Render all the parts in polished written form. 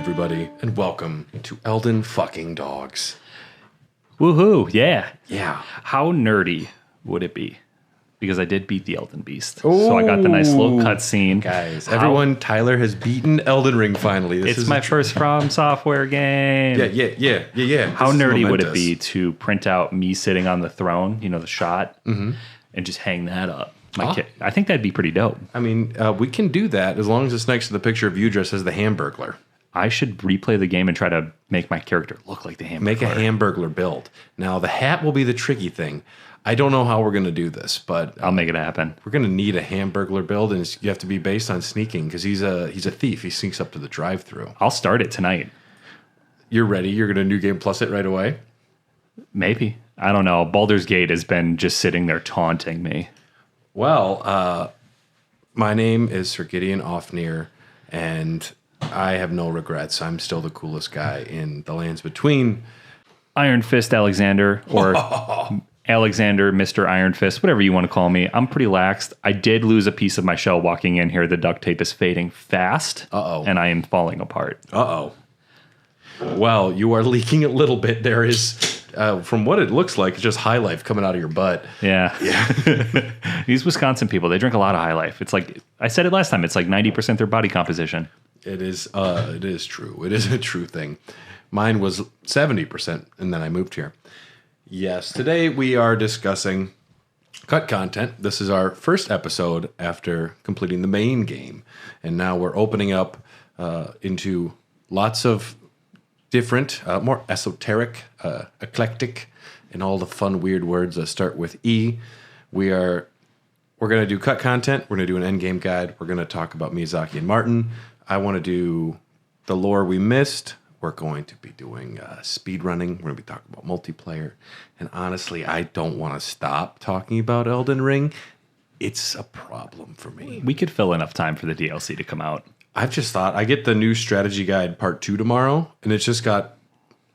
everybody, and welcome to Elden fucking Dogs. Woohoo, yeah. Yeah. How nerdy would it be? Because I did beat the Elden Beast. So I got the nice little cutscene. Guys, everyone, Tyler has beaten Elden Ring finally. It's my first From Software game. Yeah. How nerdy would it be to print out me sitting on the throne, the shot, and just hang that up? I think that'd be pretty dope. I mean, we can do that as long as it's next to the picture of you dressed as the Hamburglar. I should replay the game and try to make my character look like the Hamburglar. Make a Hamburglar build. Now, the hat will be the tricky thing. I don't know how we're going to do this, but I'll make it happen. We're going to need a Hamburglar build, and you have to be based on sneaking because he's a thief. He sneaks up to the drive-thru. I'll start it tonight. You're ready? You're going to New Game Plus it right away? Maybe. I don't know. Baldur's Gate has been just sitting there taunting me. Well, my name is Sir Gideon Ofnir, and I have no regrets. I'm still the coolest guy in the lands between. Iron Fist Alexander, or Alexander, Mr. Iron Fist, whatever you want to call me. I'm pretty laxed. I did lose a piece of my shell walking in here. The duct tape is fading fast. And I am falling apart. Well, you are leaking a little bit. There is, from what it looks like, just High Life coming out of your butt. Yeah. These Wisconsin people, they drink a lot of High Life. It's like, I said it last time, it's like 90% their body composition. It is true. It is a true thing. Mine was 70%, and then I moved here. Yes, today we are discussing cut content. This is our first episode after completing the main game, and now we're opening up into lots of different, more esoteric, eclectic, and all the fun, weird words that start with E. We're going to do cut content. We're going to do an endgame guide. We're going to talk about Miyazaki and Martin. I want to do the lore we missed. We're going to be doing speed running. We're going to be talking about multiplayer. And honestly, I don't want to stop talking about Elden Ring. It's a problem for me. We could fill enough time for the DLC to come out. I've just thought, I get the new strategy guide part 2 tomorrow, and it's just got,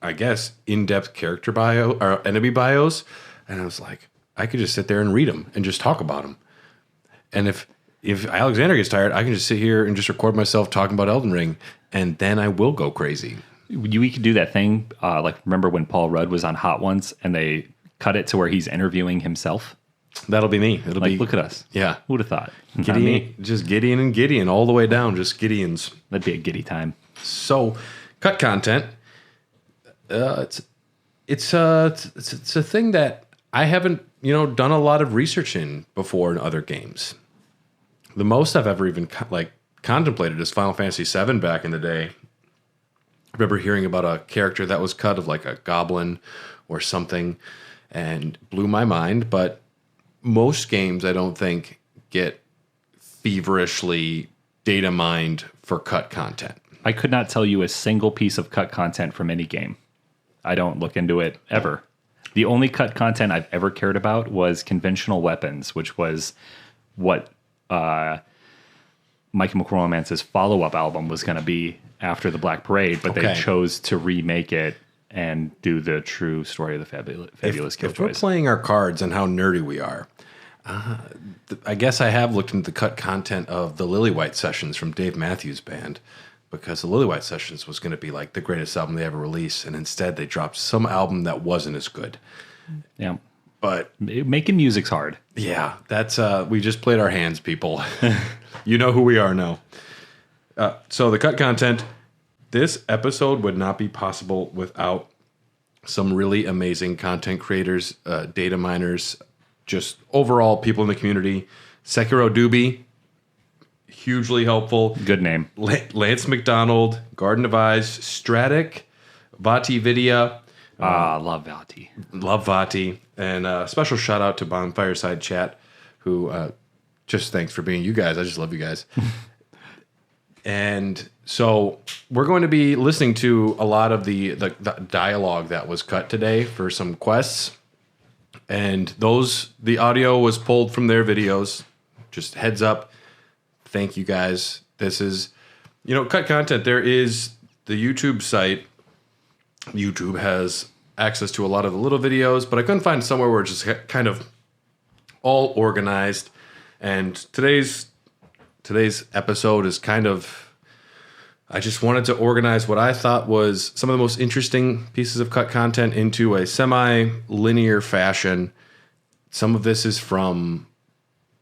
I guess, in-depth character bio or enemy bios. And I was like, I could just sit there and read them and just talk about them. And if Alexander gets tired, I can just sit here and just record myself talking about Elden Ring, and then I will go crazy. We could do that thing, like remember when Paul Rudd was on Hot Ones and they cut it to where he's interviewing himself? That'll be me. It'll be look at us. Yeah. Who would have thought? Gideon, just Gideon and Gideon all the way down, just Gideons. That'd be a giddy time. So, cut content. It's a thing that I haven't, done a lot of research in before in other games. The most I've ever even contemplated is Final Fantasy VII back in the day. I remember hearing about a character that was cut of like a goblin or something and blew my mind. But most games, I don't think, get feverishly data mined for cut content. I could not tell you a single piece of cut content from any game. I don't look into it ever. The only cut content I've ever cared about was conventional weapons, which was what Mike McRomance's follow-up album was going to be after the Black Parade, but they chose to remake it and do the true story of the Fabulous Killjoys. If we're playing our cards and how nerdy we are, I guess I have looked into the cut content of the Lillywhite Sessions from Dave Matthews Band, because the Lillywhite Sessions was going to be like the greatest album they ever released, and instead they dropped some album that wasn't as good. Yeah. But making music's hard. Yeah, that's we just played our hands, people. You know who we are now. So the cut content, this episode would not be possible without some really amazing content creators, data miners, just overall people in the community. Sekiro Dubi, hugely helpful. Good name. Lance McDonald, Garden of Eyes, Stratek, VaatiVidya. Love Vaati. Love Vaati. And special shout out to Bonfireside Chat, who just thanks for being you guys. I just love you guys. And so we're going to be listening to a lot of the dialogue that was cut today for some quests. And the audio was pulled from their videos. Just heads up. Thank you guys. This is, cut content. There is the YouTube site. YouTube has access to a lot of the little videos, but I couldn't find somewhere where it's just kind of all organized. And today's episode is kind of I just wanted to organize what I thought was some of the most interesting pieces of cut content into a semi-linear fashion. Some of this is from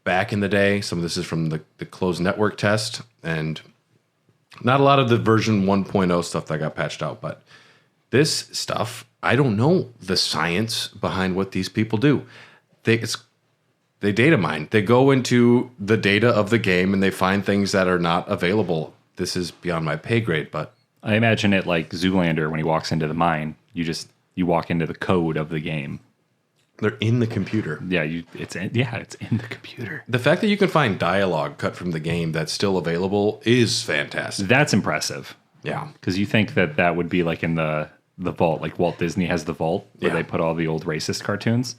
back in the day. Some of this is from the closed network test. And not a lot of the version 1.0 stuff that got patched out. But this stuff, I don't know the science behind what these people do. They data mine. They go into the data of the game and they find things that are not available. This is beyond my pay grade, but I imagine it like Zoolander when he walks into the mine. You walk into the code of the game. They're in the computer. Yeah, it's in the computer. The fact that you can find dialogue cut from the game that's still available is fantastic. That's impressive. Yeah, because you think that would be like in the vault, like Walt Disney has the vault where they put all the old racist cartoons.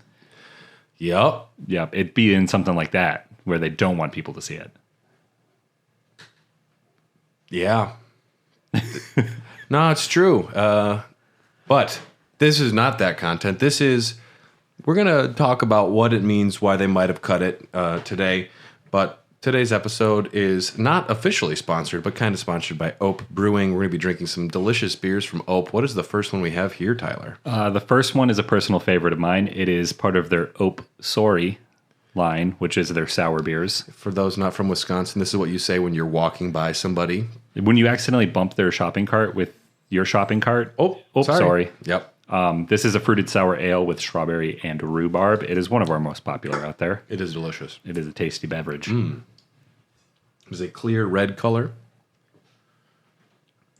Yep. Yep. It'd be in something like that where they don't want people to see it. Yeah. No, it's true. But this is not that content. We're going to talk about what it means, why they might have cut it today. But today's episode is not officially sponsored, but kind of sponsored by Ope Brewing. We're going to be drinking some delicious beers from Ope. What is the first one we have here, Tyler? The first one is a personal favorite of mine. It is part of their Ope Sorry line, which is their sour beers. For those not from Wisconsin, this is what you say when you're walking by somebody. When you accidentally bump their shopping cart with your shopping cart. Oh, sorry. Yep. This is a fruited sour ale with strawberry and rhubarb. It is one of our most popular out there. It is delicious. It is a tasty beverage. It's a clear red color.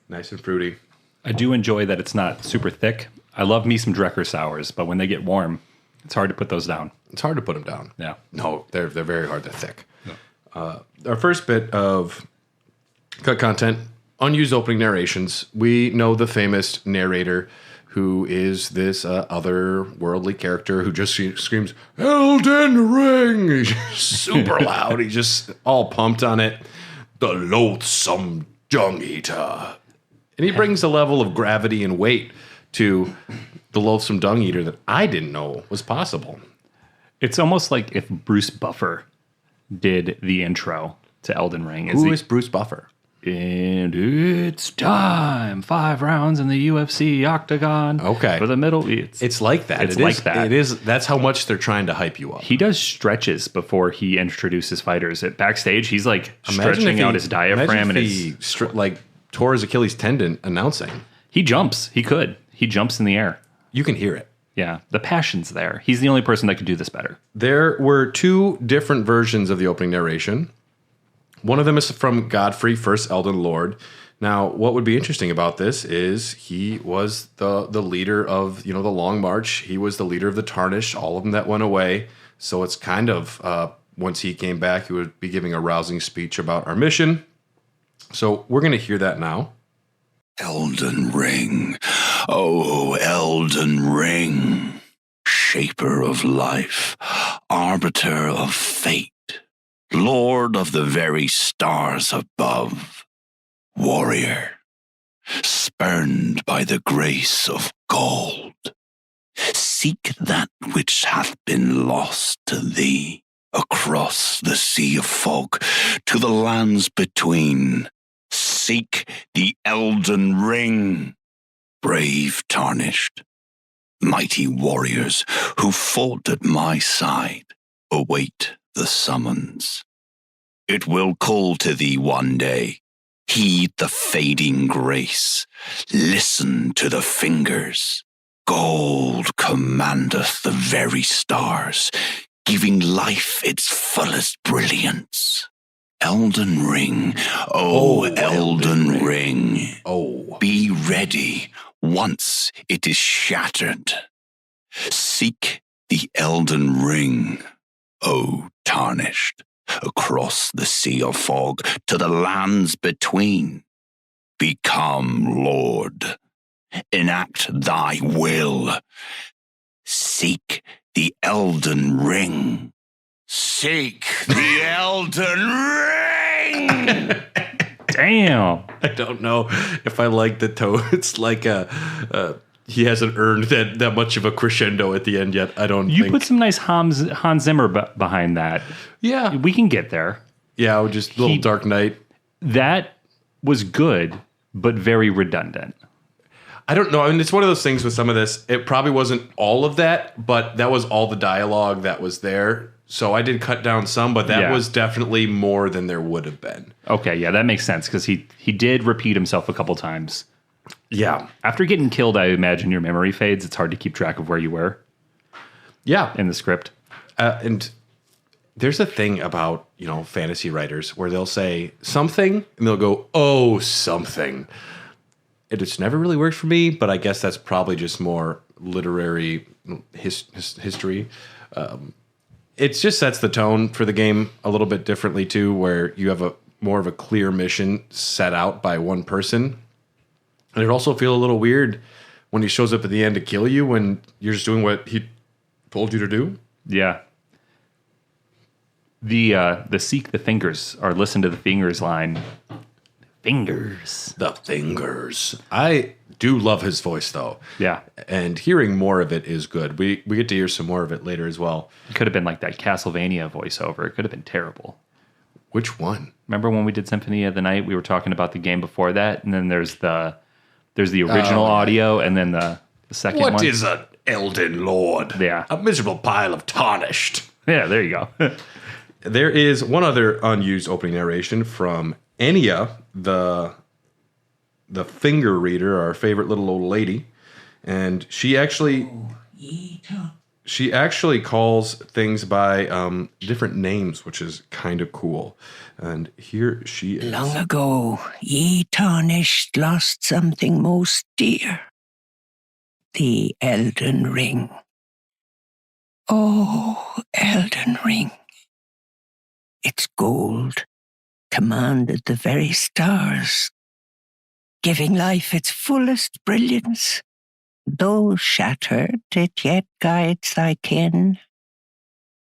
Nice and fruity. I do enjoy that it's not super thick. I love me some Drecker sours, but when they get warm, it's hard to put those down. It's hard to put them down. Yeah. No, they're very hard. They're thick. Yeah. Our first bit of cut content, unused opening narrations. We know the famous narrator who is this otherworldly character who just screams, Elden Ring! He's super loud. He's just all pumped on it. The loathsome dung eater. And he brings a level of gravity and weight to the loathsome dung eater that I didn't know was possible. It's almost like if Bruce Buffer did the intro to Elden Ring. Who is Bruce Buffer? And it's time. 5 rounds in the UFC octagon. Okay. For the middle. It's like that. It's like that. It is. That's how much they're trying to hype you up. He does stretches before he introduces fighters. At backstage, he's like stretching out his diaphragm and he tore his Achilles tendon announcing. He jumps. He jumps in the air. You can hear it. Yeah, the passion's there. He's the only person that could do this better. There were 2 different versions of the opening narration. One of them is from Godfrey, first Elden Lord. Now, what would be interesting about this is he was the leader of the Long March. He was the leader of the Tarnished, all of them that went away. So it's kind of, once he came back, he would be giving a rousing speech about our mission. So we're going to hear that now. Elden Ring, oh Elden Ring, shaper of life, arbiter of fate, lord of the very stars above, warrior, spurned by the grace of gold. Seek that which hath been lost to thee, across the sea of fog, to the lands between. Seek the Elden Ring, brave Tarnished. Mighty warriors who fought at my side await the summons. It will call to thee one day. Heed the fading grace. Listen to the fingers. Gold commandeth the very stars, giving life its fullest brilliance. Elden Ring, oh Elden Ring, oh, be ready once it is shattered. Seek the Elden Ring, oh Tarnished, across the sea of fog to the lands between. Become Lord, enact thy will. Seek the Elden Ring. Seek the Elden Ring! Damn. I don't know if I like the tone. It's like he hasn't earned that much of a crescendo at the end yet. I don't think. You put some nice Hans Zimmer behind that. Yeah. We can get there. Yeah, just a little Dark Knight. That was good, but very redundant. I don't know. I mean, it's one of those things with some of this. It probably wasn't all of that, but that was all the dialogue that was there. So I did cut down some, but that was definitely more than there would have been. Okay, yeah, that makes sense because he did repeat himself a couple times. Yeah. After getting killed, I imagine your memory fades. It's hard to keep track of where you were. Yeah. In the script. And there's a thing about, fantasy writers where they'll say something and they'll go, oh, something. It's never really worked for me, but I guess that's probably just more literary history. It just sets the tone for the game a little bit differently too, where you have more of a clear mission set out by one person. And it also feels a little weird when he shows up at the end to kill you when you're just doing what he told you to do. Yeah. The seek the fingers or listen to the fingers line. Fingers. The fingers. I do love his voice, though. Yeah. And hearing more of it is good. We get to hear some more of it later as well. It could have been like that Castlevania voiceover. It could have been terrible. Which one? Remember when we did Symphony of the Night? We were talking about the game before that, and then there's the original audio, and then the second one. What is an Elden Lord? Yeah. A miserable pile of tarnished. Yeah, there you go. There is one other unused opening narration from Enya, the finger reader, our favorite little old lady, and she actually calls things by different names, which is kind of cool. And here she is. Long ago, ye tarnished lost something most dear. The Elden Ring. Oh, Elden Ring. Its gold commanded the very stars, giving life its fullest brilliance. Though shattered, it yet guides thy kin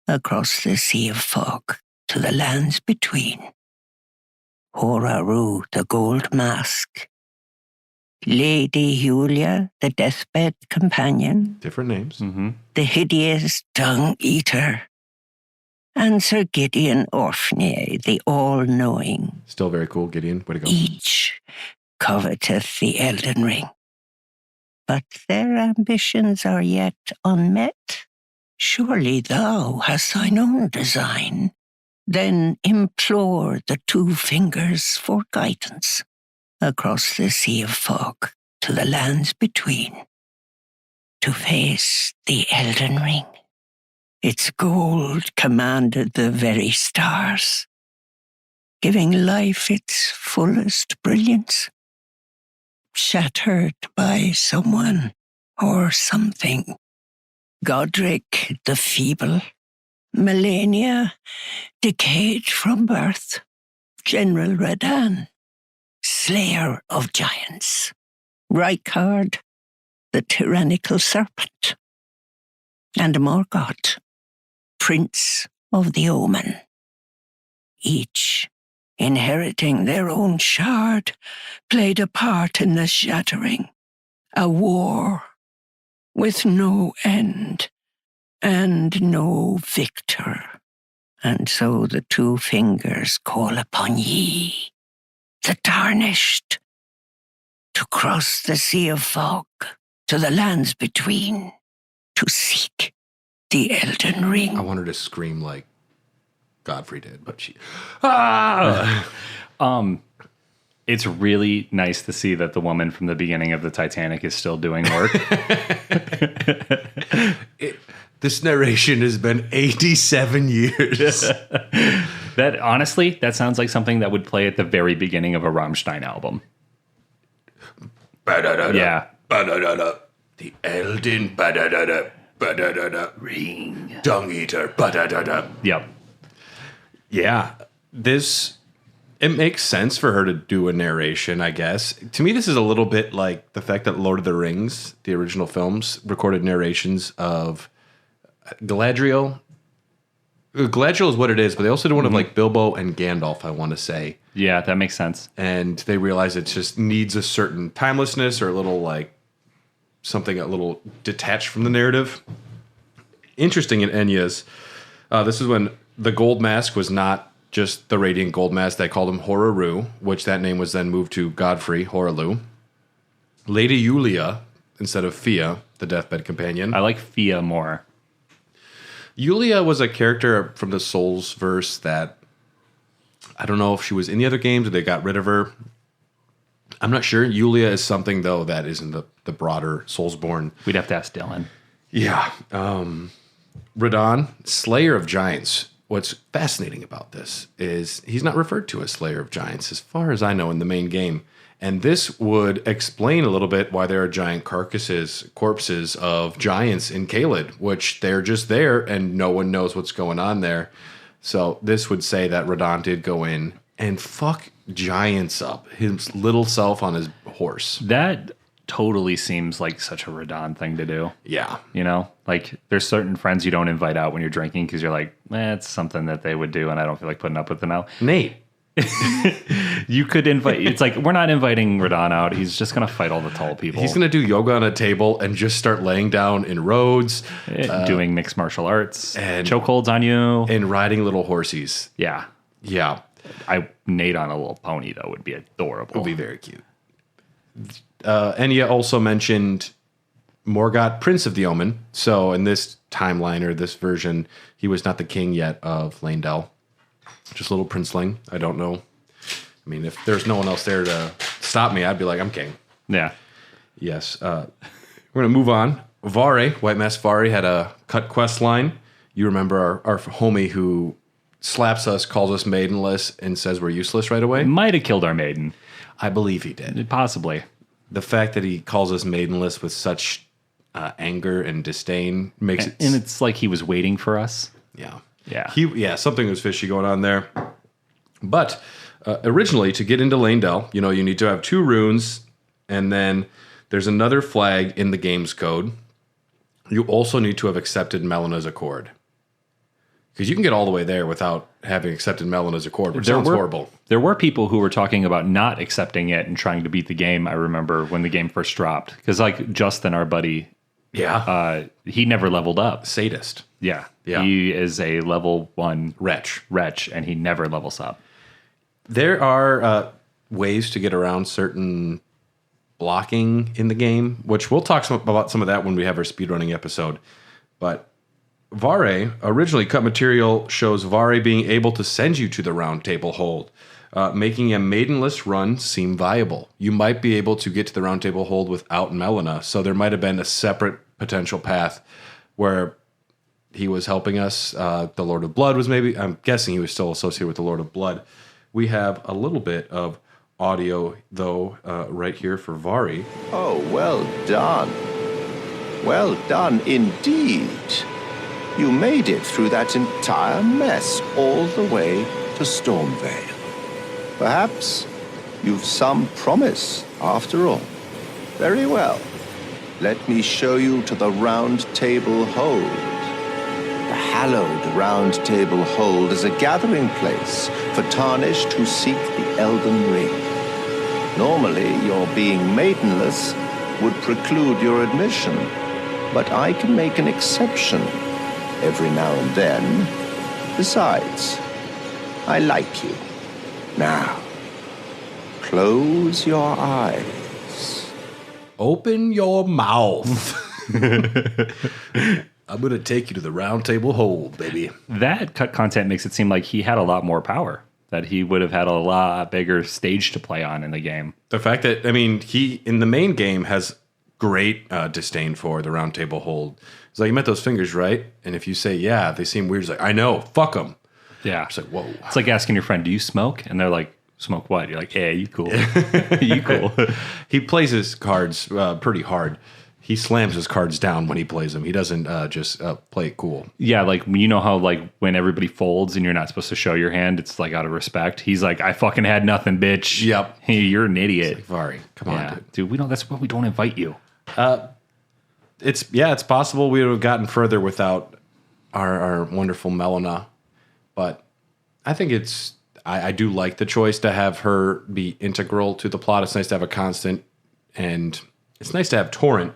across the sea of fog to the lands between. Horaru, the gold mask. Lady Julia, the deathbed companion. Different names. Mm-hmm. The hideous dung-eater. And Sir Gideon Orfney, the all-knowing. Still very cool, Gideon. Way to go. Each coveteth the Elden Ring. But their ambitions are yet unmet. Surely thou hast thine own design. Then implore the two fingers for guidance across the sea of fog to the lands between. To face the Elden Ring. Its gold commanded the very stars, giving life its fullest brilliance. Shattered by someone or something. Godric the feeble, Melania decayed from birth, General Radan, slayer of giants, Rykard the tyrannical serpent, and Morgoth, Prince of the Omen. Each, inheriting their own shard, played a part in the shattering, a war with no end and no victor. And so the two fingers call upon ye, the tarnished, to cross the sea of fog to the lands between, to seek the Elden Ring. I want her to scream like Godfrey did, but she... It's really nice to see that the woman from the beginning of the Titanic is still doing work. This narration has been 87 years. That honestly, that sounds like something that would play at the very beginning of a Rammstein album. Yeah. The Elden Ring. Dung Eater. Yep. Yeah. It makes sense for her to do a narration, I guess. To me, this is a little bit like the fact that Lord of the Rings, the original films, recorded narrations of Galadriel. Galadriel is what it is, but they also do one of like Bilbo and Gandalf, I want to say. Yeah, that makes sense. And they realize it just needs a certain timelessness or a little like something a little detached from the narrative. Interesting in Enya's. This is when the gold mask was not just the Radiant Gold Mask. They called him Horaru, which that name was then moved to Godfrey, Horalu. Lady Yulia instead of Fia, the deathbed companion. I like Fia more. Yulia was a character from the Souls verse that I don't know if she was in the other games or they got rid of her. I'm not sure. Yulia is something, though, that is in the broader Soulsborne. We'd have to ask Dylan. Yeah. Radon, Slayer of Giants. What's fascinating about this is he's not referred to as Slayer of Giants, as far as I know, in the main game. And this would explain a little bit why there are giant corpses of giants in Caelid, which they're just there and no one knows what's going on there. So this would say that Radon did go in and fuck giants up, his little self on his horse. That totally seems like such a Radon thing to do. Yeah. You know, like there's certain friends you don't invite out when you're drinking because you're like, it's something that they would do and I don't feel like putting up with it now. Nate. You could invite, it's like, we're not inviting Radon out. He's just going to fight all the tall people. He's going to do yoga on a table and just start laying down in roads. Doing mixed martial arts. And chokeholds on you. And riding little horsies. Yeah. Yeah. Nate on a little pony, though, would be adorable. Would be very cute. Enya also mentioned Morgoth, Prince of the Omen. So in this timeline or this version, he was not the king yet of Leyndell. Just a little princeling. I don't know. I mean, if there's no one else there to stop me, I'd be like, I'm king. Yeah. Yes. We're going to move on. Vare, White Mask Vare, had a cut quest line. You remember our homie who slaps us, calls us maidenless, and says we're useless right away? Might have killed our maiden. I believe he did. Possibly. The fact that he calls us maidenless with such anger and disdain makes it... And it's like he was waiting for us. Yeah. Yeah. Something was fishy going on there. But originally, to get into Leyndell, you need to have 2 runes, and then there's another flag in the game's code. You also need to have accepted Melena's Accord. Because you can get all the way there without having accepted Melena's Accord, which sounds horrible. There were people who were talking about not accepting it and trying to beat the game, I remember, when the game first dropped. Because like Justin, our buddy, he never leveled up. Sadist. Yeah. Yeah. He is a level 1 Wretch, and he never levels up. There are ways to get around certain blocking in the game, which we'll talk about some of that when we have our speedrunning episode. But Vare, originally cut material shows Vare being able to send you to the round table hold, making a maidenless run seem viable. You might be able to get to the round table hold without Melina, so there might have been a separate potential path where he was helping us. The Lord of Blood was maybe, I'm guessing he was still associated with the Lord of Blood. We have a little bit of audio, though, right here for Vare. Oh, well done. Well done indeed. You made it through that entire mess all the way to Stormvale. Perhaps you've some promise after all. Very well. Let me show you to the Round Table Hold. The hallowed Round Table Hold is a gathering place for tarnished who seek the Elden Ring. Normally, your being maidenless would preclude your admission, but I can make an exception every now and then. Besides, I like you. Now, close your eyes. Open your mouth. I'm going to take you to the round table hold, baby. That cut content makes it seem like he had a lot more power, that he would have had a lot bigger stage to play on in the game. The fact that, he, in the main game, has great disdain for the round table hold. It's like, you met those fingers, right? And if you say, yeah, they seem weird. It's like, I know, fuck them. Yeah. It's like, whoa. It's like asking your friend, do you smoke? And they're like, smoke what? You're like, yeah, you cool. You cool. He plays his cards pretty hard. He slams his cards down when he plays them. He doesn't just play it cool. Yeah, like, you know how, like, when everybody folds and you're not supposed to show your hand, it's, like, out of respect. He's like, I fucking had nothing, bitch. Yep. Hey, you're an idiot. It's like, Vari, come on, dude. That's why we don't invite you. It's possible we would have gotten further without our wonderful Melina. But I think I do like the choice to have her be integral to the plot. It's nice to have a constant, and it's nice to have Torrent.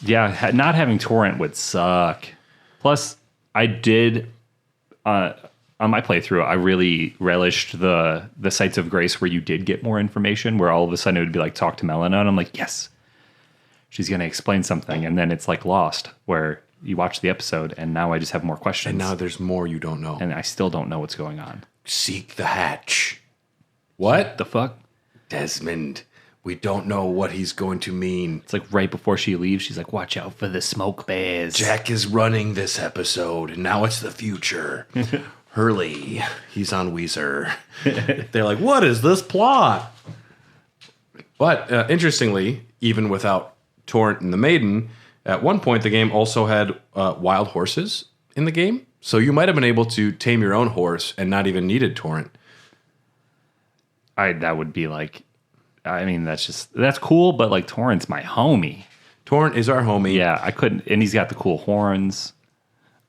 Yeah, not having Torrent would suck. Plus, I did, on on my playthrough, I really relished the Sites of Grace where you did get more information, where all of a sudden it would be like, talk to Melina, and I'm like, yes, she's going to explain something. And then it's like Lost, where you watch the episode and now I just have more questions. And now there's more you don't know. And I still don't know what's going on. Seek the hatch. What? The fuck? Desmond. We don't know what he's going to mean. It's like right before she leaves, she's like, watch out for the smoke bears. Jack is running this episode, and now it's the future. Hurley, he's on Weezer. They're like, what is this plot? But interestingly, even without Torrent and the Maiden, at one point the game also had wild horses in the game. So you might have been able to tame your own horse and not even needed Torrent. That would be like, I mean, that's cool, but like Torrent's my homie. Torrent is our homie. Yeah, I couldn't, and he's got the cool horns.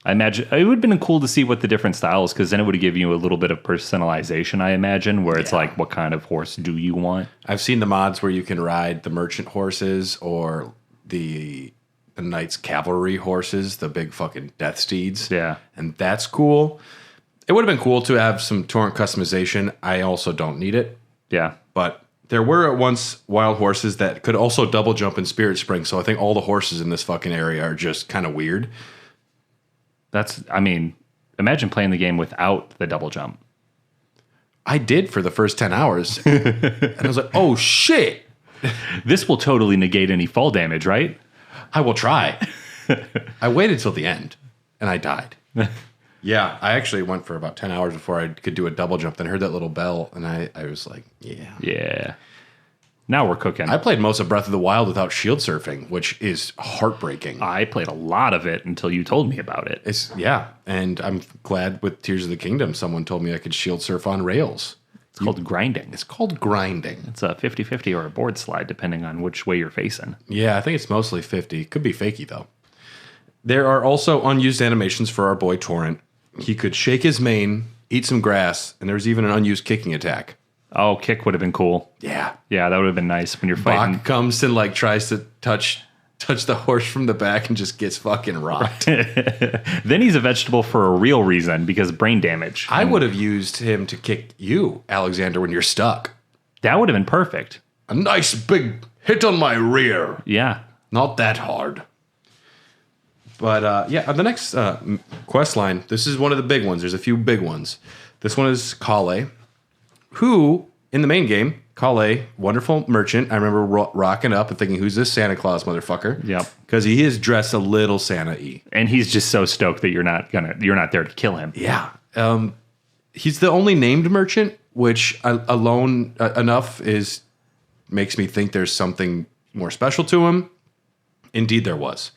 I imagine it would have been cool to see what the different styles, because then it would have given you a little bit of personalization, I imagine, where it's like, what kind of horse do you want? I've seen the mods where you can ride the merchant horses or the Knights Cavalry horses, the big fucking death steeds. Yeah. And that's cool. It would have been cool to have some Torrent customization. I also don't need it. Yeah. But there were at once wild horses that could also double jump in Spirit Spring, so I think all the horses in this fucking area are just kind of weird. I mean, imagine playing the game without the double jump. I did for the first 10 hours. And I was like, oh shit. This will totally negate any fall damage, right? I will try. I waited till the end, and I died. Yeah, I actually went for about 10 hours before I could do a double jump, then heard that little bell, and I was like, yeah. Yeah. Now we're cooking. I played most of Breath of the Wild without shield surfing, which is heartbreaking. I played a lot of it until you told me about it. Yeah, and I'm glad with Tears of the Kingdom someone told me I could shield surf on rails. It's called grinding. It's called grinding. It's a 50-50 or a board slide, depending on which way you're facing. Yeah, I think it's mostly 50. Could be fakey, though. There are also unused animations for our boy Torrent. He could shake his mane, eat some grass, and there's even an unused kicking attack. Oh, kick would have been cool. Yeah. Yeah, that would have been nice when you're fighting. Bach comes and like tries to touch the horse from the back and just gets fucking rocked. Then he's a vegetable for a real reason, because brain damage. I would have used him to kick you, Alexander, when you're stuck. That would have been perfect. A nice big hit on my rear. Yeah. Not that hard. But yeah, the next quest line, this is one of the big ones. There's a few big ones. This one is Kale, who, in the main game, Kale, wonderful merchant. I remember rocking up and thinking, who's this Santa Claus motherfucker? Yep. Because he is dressed a little Santa-y. And he's just so stoked that you're not there to kill him. Yeah. He's the only named merchant, which alone enough makes me think there's something more special to him. Indeed, there was.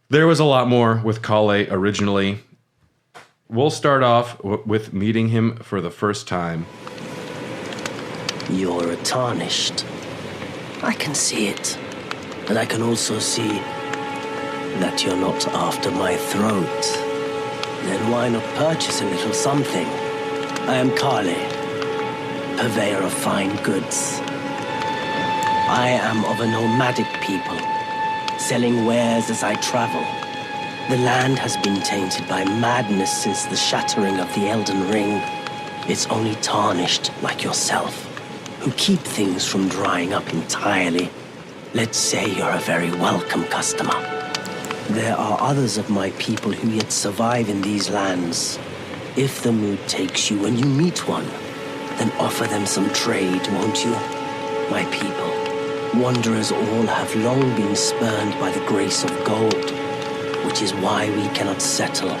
There was a lot more with Kale originally. We'll start off with meeting him for the first time. You're a tarnished. I can see it. And I can also see that you're not after my throat. Then why not purchase a little something? I am Kale, purveyor of fine goods. I am of a nomadic people, selling wares as I travel. The land has been tainted by madness since the shattering of the Elden Ring. It's only tarnished like yourself, who keep things from drying up entirely. Let's say you're a very welcome customer. There are others of my people who yet survive in these lands. If the mood takes you when you meet one, then offer them some trade, won't you? My people, wanderers all have long been spurned by the grace of gold, which is why we cannot settle,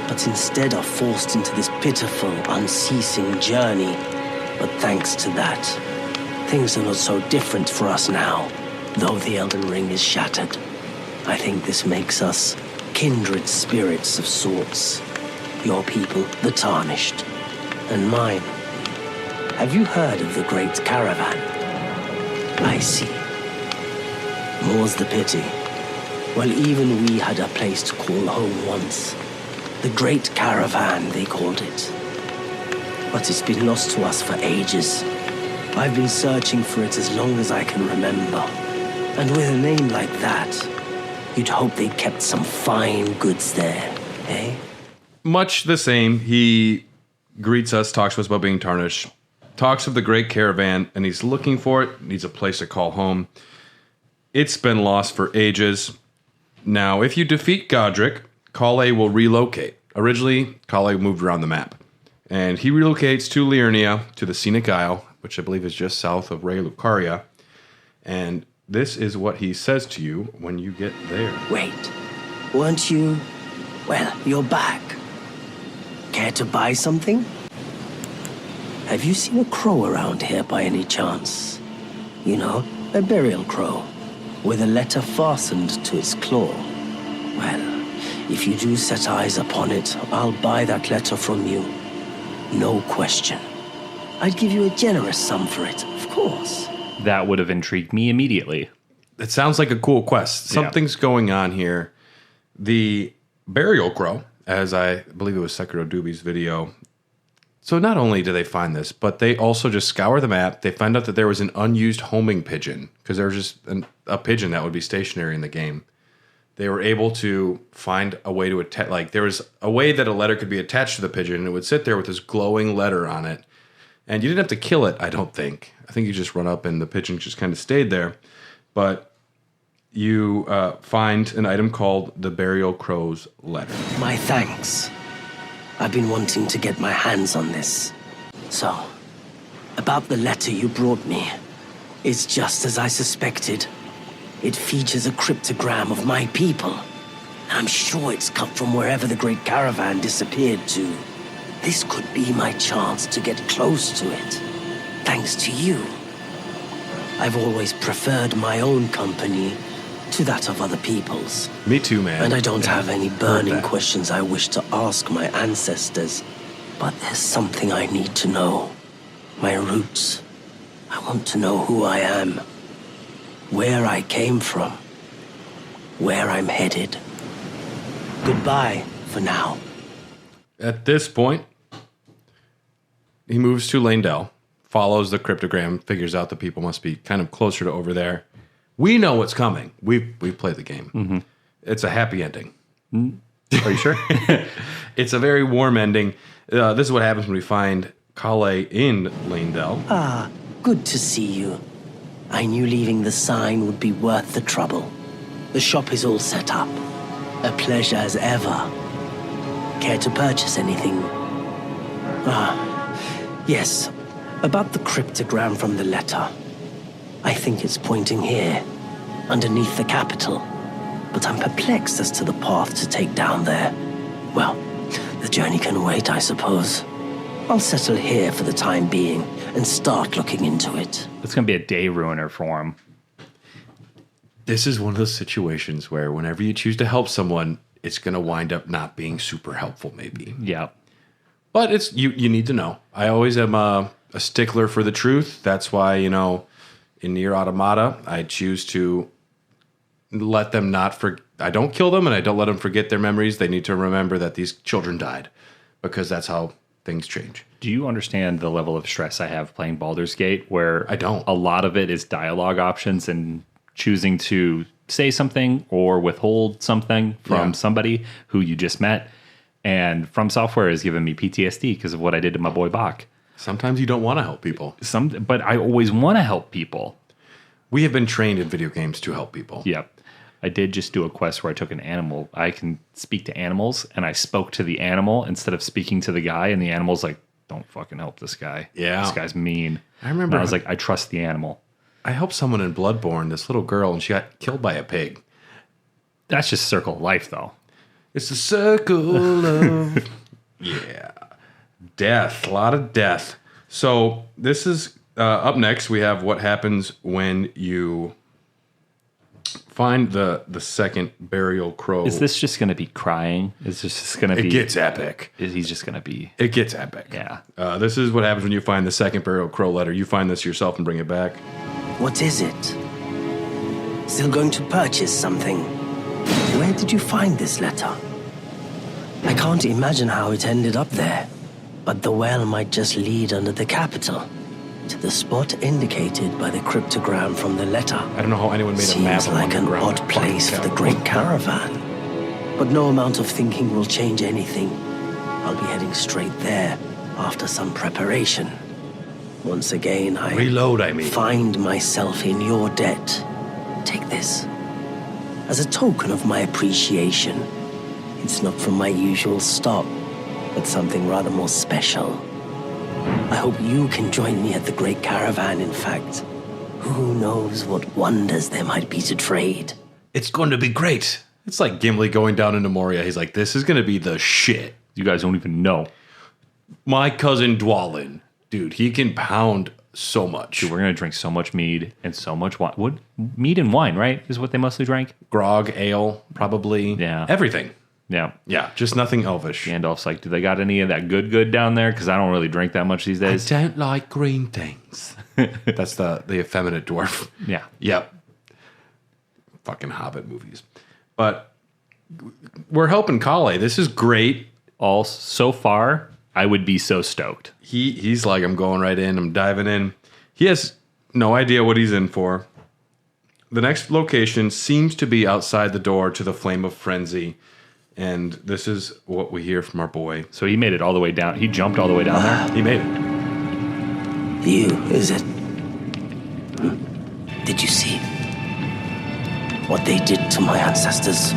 but instead are forced into this pitiful, unceasing journey. But thanks to that, things are not so different for us now, though the Elden Ring is shattered. I think this makes us kindred spirits of sorts. Your people, the Tarnished, and mine. Have you heard of the Great Caravan? I see. More's the pity. Well, even we had a place to call home once. The Great Caravan, they called it. But it's been lost to us for ages. I've been searching for it as long as I can remember. And with a name like that, you'd hope they kept some fine goods there, eh? much the same. He greets us, talks to us about being tarnished, talks of the great caravan, and he's looking for it, needs a place to call home. It's been lost for ages. Now, if you defeat Godric, Kale will relocate. Originally, Kale moved around the map, and he relocates to Liurnia, to the Scenic Isle, which I believe is just south of Rey Lucaria. And this is what he says to you when you get there. Wait, weren't you... Well, you're back. Care to buy something? Have you seen a crow around here by any chance? You know, a burial crow, with a letter fastened to its claw. Well, if you do set eyes upon it, I'll buy that letter from you. No question. I'd give you a generous sum for it, of course. That would have intrigued me immediately. It sounds like a cool quest. Something's going on here. The burial crow, as I believe it was Sekiro Dubi's video. So not only do they find this, but they also just scour the map. They find out that there was an unused homing pigeon, because there was just a pigeon that would be stationary in the game. They were able to find a way to attach, like there was a way that a letter could be attached to the pigeon, and it would sit there with this glowing letter on it. And you didn't have to kill it, I don't think. I think you just run up and the pigeon just kind of stayed there. But you find an item called the Burial Crow's Letter. My thanks. I've been wanting to get my hands on this. So, about the letter you brought me, it's just as I suspected. It features a cryptogram of my people. And I'm sure it's cut from wherever the great caravan disappeared to. This could be my chance to get close to it. Thanks to you. I've always preferred my own company to that of other people's. Me too, man. And I don't have any burning questions I wish to ask my ancestors. But there's something I need to know. My roots. I want to know who I am. Where I came from. Where I'm headed. Goodbye for now. At this point, he moves to Landell, follows the cryptogram, figures out the people must be kind of closer to over there. We know what's coming. We've played the game. Mm-hmm. It's a happy ending. Are you sure? It's a very warm ending. This is what happens when we find Kale in Landell. Ah, good to see you. I knew leaving the sign would be worth the trouble. The shop is all set up. A pleasure as ever. Care to purchase anything? Yes. About the cryptogram from the letter. I think it's pointing here, underneath the capital. But I'm perplexed as to the path to take down there. Well, the journey can wait, I suppose. I'll settle here for the time being and start looking into it. It's going to be a day ruiner for him. This is one of those situations where whenever you choose to help someone, it's going to wind up not being super helpful, maybe. Yeah. But it's you need to know. I always am a stickler for the truth. That's why, in Nier Automata, I choose to let them I don't kill them and I don't let them forget their memories. They need to remember that these children died, because that's how things change. Do you understand the level of stress I have playing Baldur's Gate, where I don't. A lot of it is dialogue options and choosing to say something or withhold something from somebody who you just met. And From Software has given me PTSD because of what I did to my boy Bach. Sometimes you don't want to help people. But I always want to help people. We have been trained in video games to help people. Yep. I did just do a quest where I took an animal. I can speak to animals, and I spoke to the animal instead of speaking to the guy, and the animal's like, don't fucking help this guy. Yeah. This guy's mean. I remember. And I was like, I trust the animal. I helped someone in Bloodborne, this little girl, and she got killed by a pig. That's just circle of life, though. It's the circle of... Yeah. Death. A lot of death. So this is... up next, we have what happens when you find the second burial crow. Is this just going to be crying? Is this just going to be... It gets epic. He's just going to be... It gets epic. Yeah. This is what happens when you find the second burial crow letter. You find this yourself and bring it back. What is it? Still going to purchase something? Where did you find this letter? I can't imagine how it ended up there, but the well might just lead under the capital, to the spot indicated by the cryptogram from the letter. I don't know how anyone made a map Seems of like an underground odd place for the great caravan. But no amount of thinking will change anything. I'll be heading straight there after some preparation. Once again, I find myself in your debt. Take this. As a token of my appreciation, it's not from my usual stock, but something rather more special. I hope you can join me at the Great Caravan, in fact. Who knows what wonders there might be to trade. It's going to be great. It's like Gimli going down into Moria. He's like, this is going to be the shit. You guys don't even know. My cousin Dwalin, dude, he can pound so much. Dude, we're going to drink so much mead and so much wine. What? Mead and wine, right? Is what they mostly drank? Grog, ale, probably. Yeah. Everything. Yeah. Yeah, just nothing elvish. Gandalf's like, do they got any of that good down there? Because I don't really drink that much these days. I don't like green things. That's the effeminate dwarf. Yeah. Yep. Fucking Hobbit movies. But we're helping Kale. This is great. All so far, I would be so stoked. He's like, I'm going right in. I'm diving in. He has no idea what he's in for. The next location seems to be outside the door to the Flame of Frenzy. And this is what we hear from our boy. So he made it all the way down. He jumped all the way down there. He made it. You, is it? Did you see what they did to my ancestors?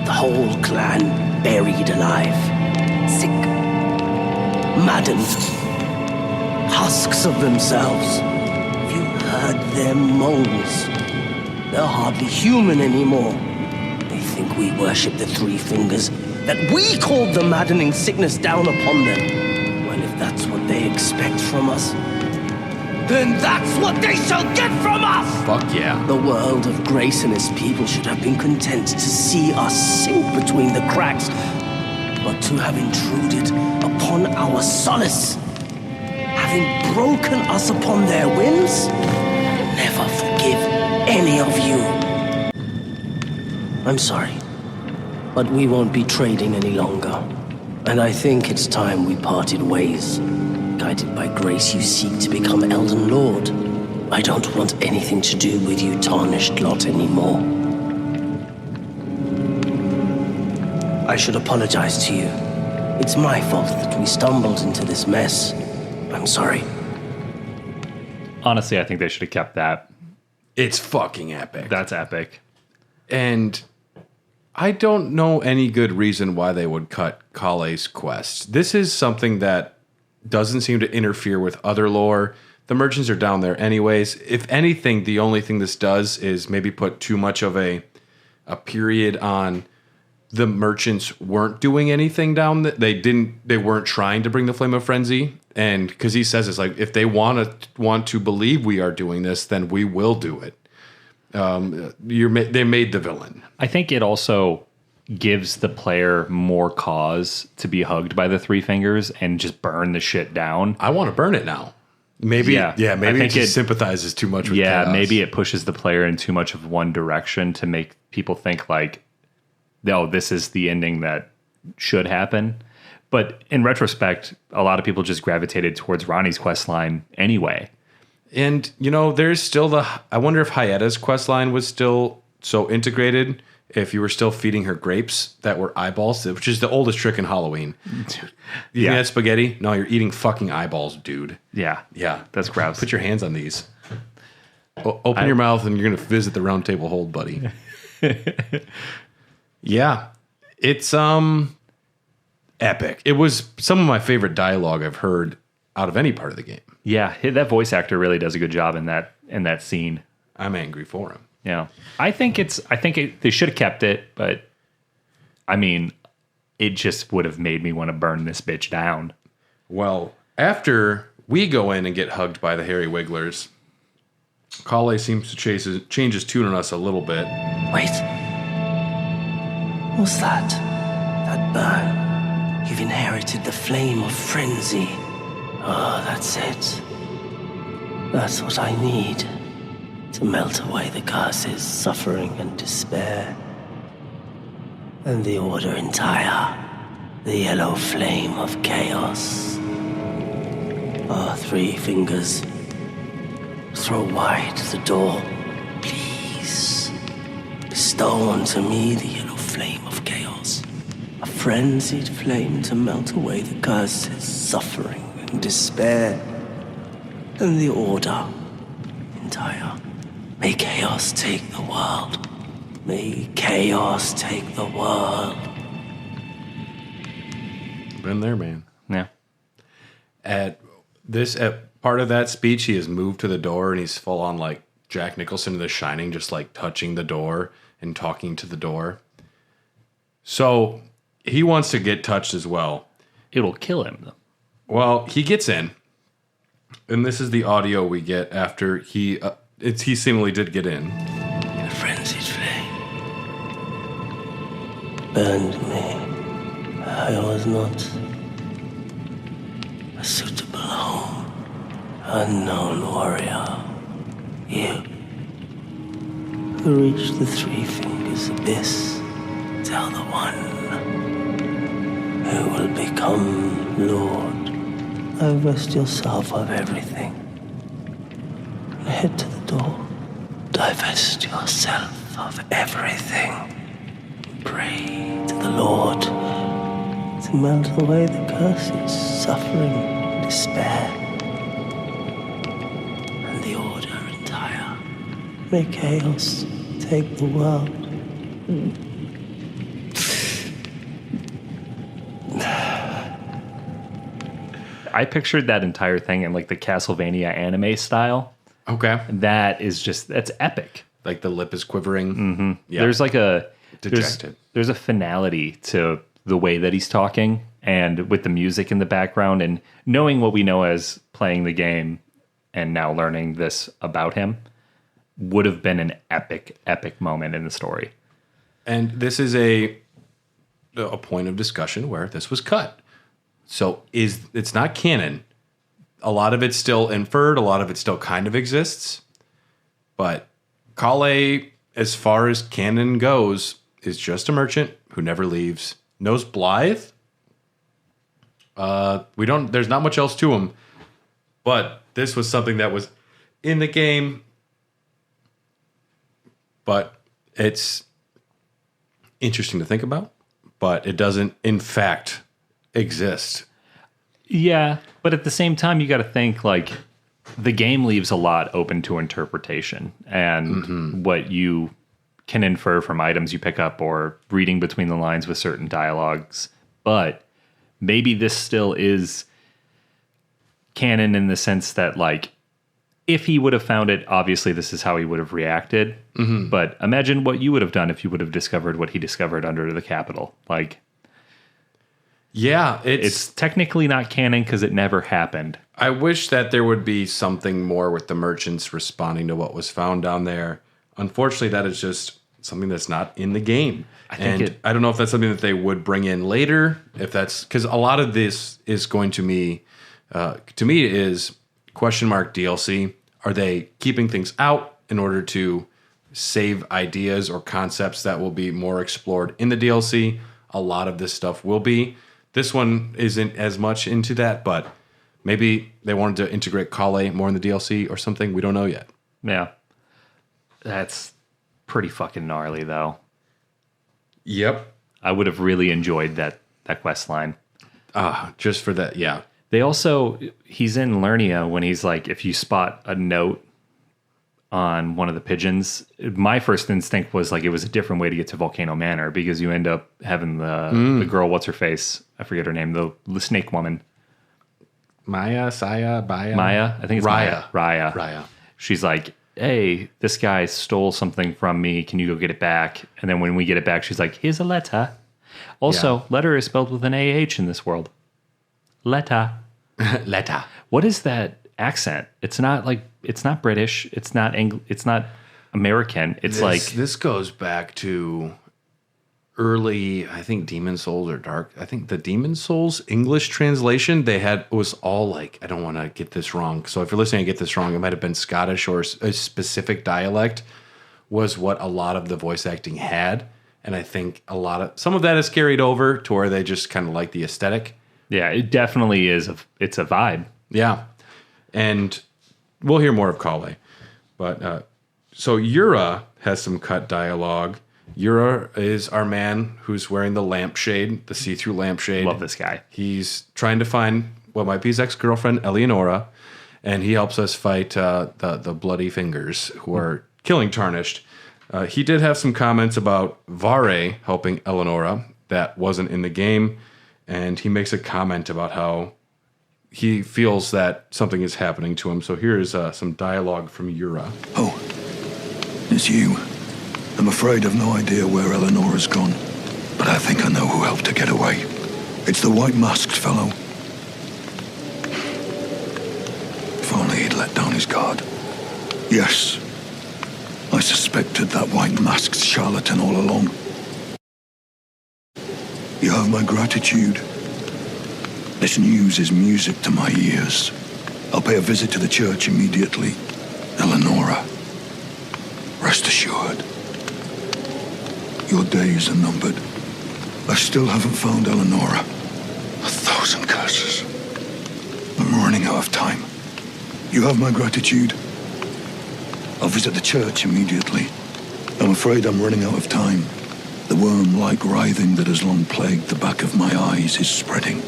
The whole clan buried alive. Sick. Maddened. Husks of themselves. You heard their moans. They're hardly human anymore. They think we worship the three fingers, that we called the maddening sickness down upon them. Well, if that's what they expect from us, then that's what they shall get from us! Fuck yeah. The world of grace and its people should have been content to see us sink between the cracks, but to have intruded upon our solace, having broken us upon their whims, never forgive any of you. I'm sorry, but we won't be trading any longer, and I think it's time we parted ways. Guided by grace, you seek to become Elden Lord. I don't want anything to do with you tarnished lot anymore. I should apologize to you. It's my fault that we stumbled into this mess. I'm sorry. Honestly, I think they should have kept that. It's fucking epic. That's epic. And I don't know any good reason why they would cut Kale's quest. This is something that doesn't seem to interfere with other lore. The merchants are down there anyways. If anything, the only thing this does is maybe put too much of a period on the merchants weren't doing anything down there. They weren't trying to bring the Flame of Frenzy. And because he says it's like, if they want to believe we are doing this, then we will do it. They made the villain. I think it also gives the player more cause to be hugged by the three fingers and just burn the shit down. I want to burn it now. Maybe it just sympathizes too much with chaos. Maybe it pushes the player in too much of one direction to make people think like, oh, this is the ending that should happen. But in retrospect, a lot of people just gravitated towards Ronnie's questline anyway. And, there's still I wonder if Hyetta's questline was still so integrated, if you were still feeding her grapes that were eyeballs, which is the oldest trick in Halloween. You think that's spaghetti? No, you're eating fucking eyeballs, dude. Yeah. Yeah. That's gross. Put your hands on these. Open your mouth and you're going to visit the round table hold, buddy. Yeah. It's epic. It was some of my favorite dialogue I've heard out of any part of the game. Yeah, that voice actor really does a good job in that scene. I'm angry for him. Yeah, I think they should have kept it, but I mean, it just would have made me want to burn this bitch down. Well, after we go in and get hugged by the hairy wigglers, Kale seems to change his tune on us a little bit. Wait. What's that? That burn. You've inherited the flame of frenzy. Oh, that's it. That's what I need. To melt away the curses, suffering, and despair. And the order entire. The yellow flame of chaos. Our three fingers. Throw wide the door. Please. Bestow unto me the yellow flame of chaos. A frenzied flame to melt away the curses, suffering, and despair. And the order entire. May chaos take the world. May chaos take the world. Been there, man. Yeah. At part of that speech, he has moved to the door and he's full on like Jack Nicholson in The Shining, just like touching the door and talking to the door. So he wants to get touched as well. It'll kill him, though. Well, he gets in, and this is the audio we get after he seemingly did get in. A frenzied flame burned me. I was not a suitable home. Unknown warrior, you who reached the three fingers abyss, tell the one who will become Lord. Divest yourself of everything. Head to the door. Divest yourself of everything. Pray to the Lord to melt away the curses, suffering, despair, and the order entire. May chaos take the world. I pictured that entire thing in like the Castlevania anime style. Okay. That's epic. Like the lip is quivering. Mm-hmm. Yeah. There's like dejected. There's a finality to the way that he's talking, and with the music in the background, and knowing what we know as playing the game and now learning this about him would have been an epic moment in the story. And this is a point of discussion where this was cut. So it's not canon. A lot of it's still inferred. A lot of it still kind of exists. But Kale, as far as canon goes, is just a merchant who never leaves. Knows Blythe. There's not much else to him. But this was something that was in the game. But it's interesting to think about. But it doesn't, in fact, exist. Yeah, but at the same time, you got to think like the game leaves a lot open to interpretation, and what you can infer from items you pick up or reading between the lines with certain dialogues. But maybe this still is canon in the sense that like if he would have found it, obviously this is how he would have reacted. Mm-hmm. But imagine what you would have done if you would have discovered what he discovered under the Capitol. Like, yeah, it's technically not canon because it never happened. I wish that there would be something more with the merchants responding to what was found down there. Unfortunately, that is just something that's not in the game. I don't know if that's something that they would bring in later. If that's because a lot of this is going to me is question mark DLC. Are they keeping things out in order to save ideas or concepts that will be more explored in the DLC? A lot of this stuff will be. This one isn't as much into that, but maybe they wanted to integrate Kale more in the DLC or something. We don't know yet. Yeah. That's pretty fucking gnarly, though. Yep. I would have really enjoyed that quest line. Just for that, yeah. He's in Lernia when he's like, if you spot a note on one of the pigeons, my first instinct was like it was a different way to get to Volcano Manor because you end up having the girl, what's her face? I forget her name, the snake woman. Maya, Baya? Maya? I think it's Raya. Raya. She's like, hey, this guy stole something from me. Can you go get it back? And then when we get it back, she's like, here's a letter. Also, letter is spelled with an AH in this world. Letter. Letter. What is that accent? It's not British. It's not it's not American. This goes back to early, I think Demon Souls or Dark. I think the Demon Souls English translation was all like, I don't want to get this wrong. So if you're listening and get this wrong, it might have been Scottish or a specific dialect was what a lot of the voice acting had. And I think some of that is carried over to where they just kind of like the aesthetic. Yeah, it definitely is. It's a vibe. Yeah. And we'll hear more of Kale. But so Yura has some cut dialogue. Yura is our man who's wearing the lampshade, the see-through lampshade. Love this guy. He's trying to find what might be his ex-girlfriend, Eleonora, and he helps us fight the Bloody Fingers, who are killing Tarnished. He did have some comments about Vare helping Eleonora. That wasn't in the game, and he makes a comment about how he feels that something is happening to him. So here's some dialogue from Yura. Oh, it's you. I'm afraid I've no idea where Eleonora's gone, but I think I know who helped her get away. It's the white-masked fellow. If only he'd let down his guard. Yes, I suspected that white-masked charlatan all along. You have my gratitude. This news is music to my ears. I'll pay a visit to the church immediately. Eleonora, rest assured. Your days are numbered. I still haven't found Eleonora. 1,000 curses. I'm running out of time. You have my gratitude. I'll visit the church immediately. I'm afraid I'm running out of time. The worm-like writhing that has long plagued the back of my eyes is spreading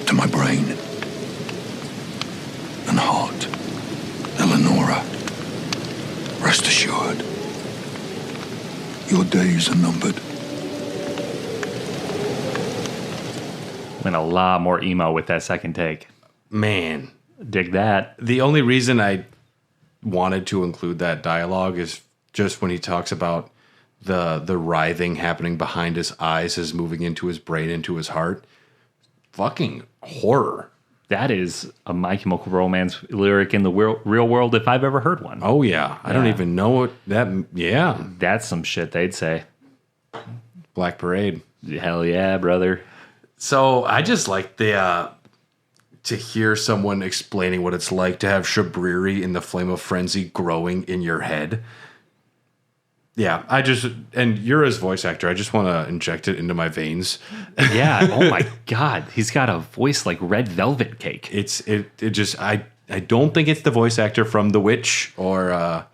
to my brain and heart. Eleonora, rest assured. Your days are numbered. Went a lot more emo with that second take. Man, Dig that. the only reason I wanted to include that dialogue is just when he talks about the writhing happening behind his eyes is moving into his brain, into his heart. Fucking horror. That is a My Chemical Romance lyric in the real world if I've ever heard one. Oh, yeah. I don't even know what that... Yeah. That's some shit they'd say. Black Parade. Hell yeah, brother. So I just like the... to hear someone explaining what it's like to have Shabriri in the Flame of Frenzy growing in your head. Yeah, and Yura's voice actor, I just want to inject it into my veins. Yeah. Oh my God. He's got a voice like red velvet cake. I don't think it's the voice actor from The Witch or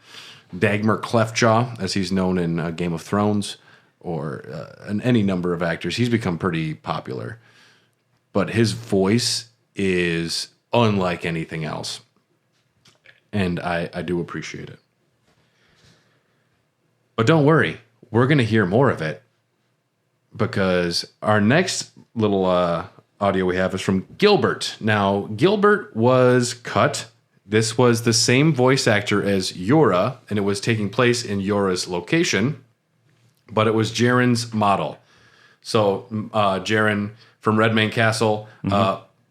Dagmar Cleftjaw, as he's known in Game of Thrones, or any number of actors. He's become pretty popular. But his voice is unlike anything else. And I do appreciate it. But don't worry, we're going to hear more of it, because our next little audio we have is from Gilbert. Now, Gilbert was cut. This was the same voice actor as Yura, and it was taking place in Yura's location, but it was Jaren's model. So Jaren from Redmane Castle,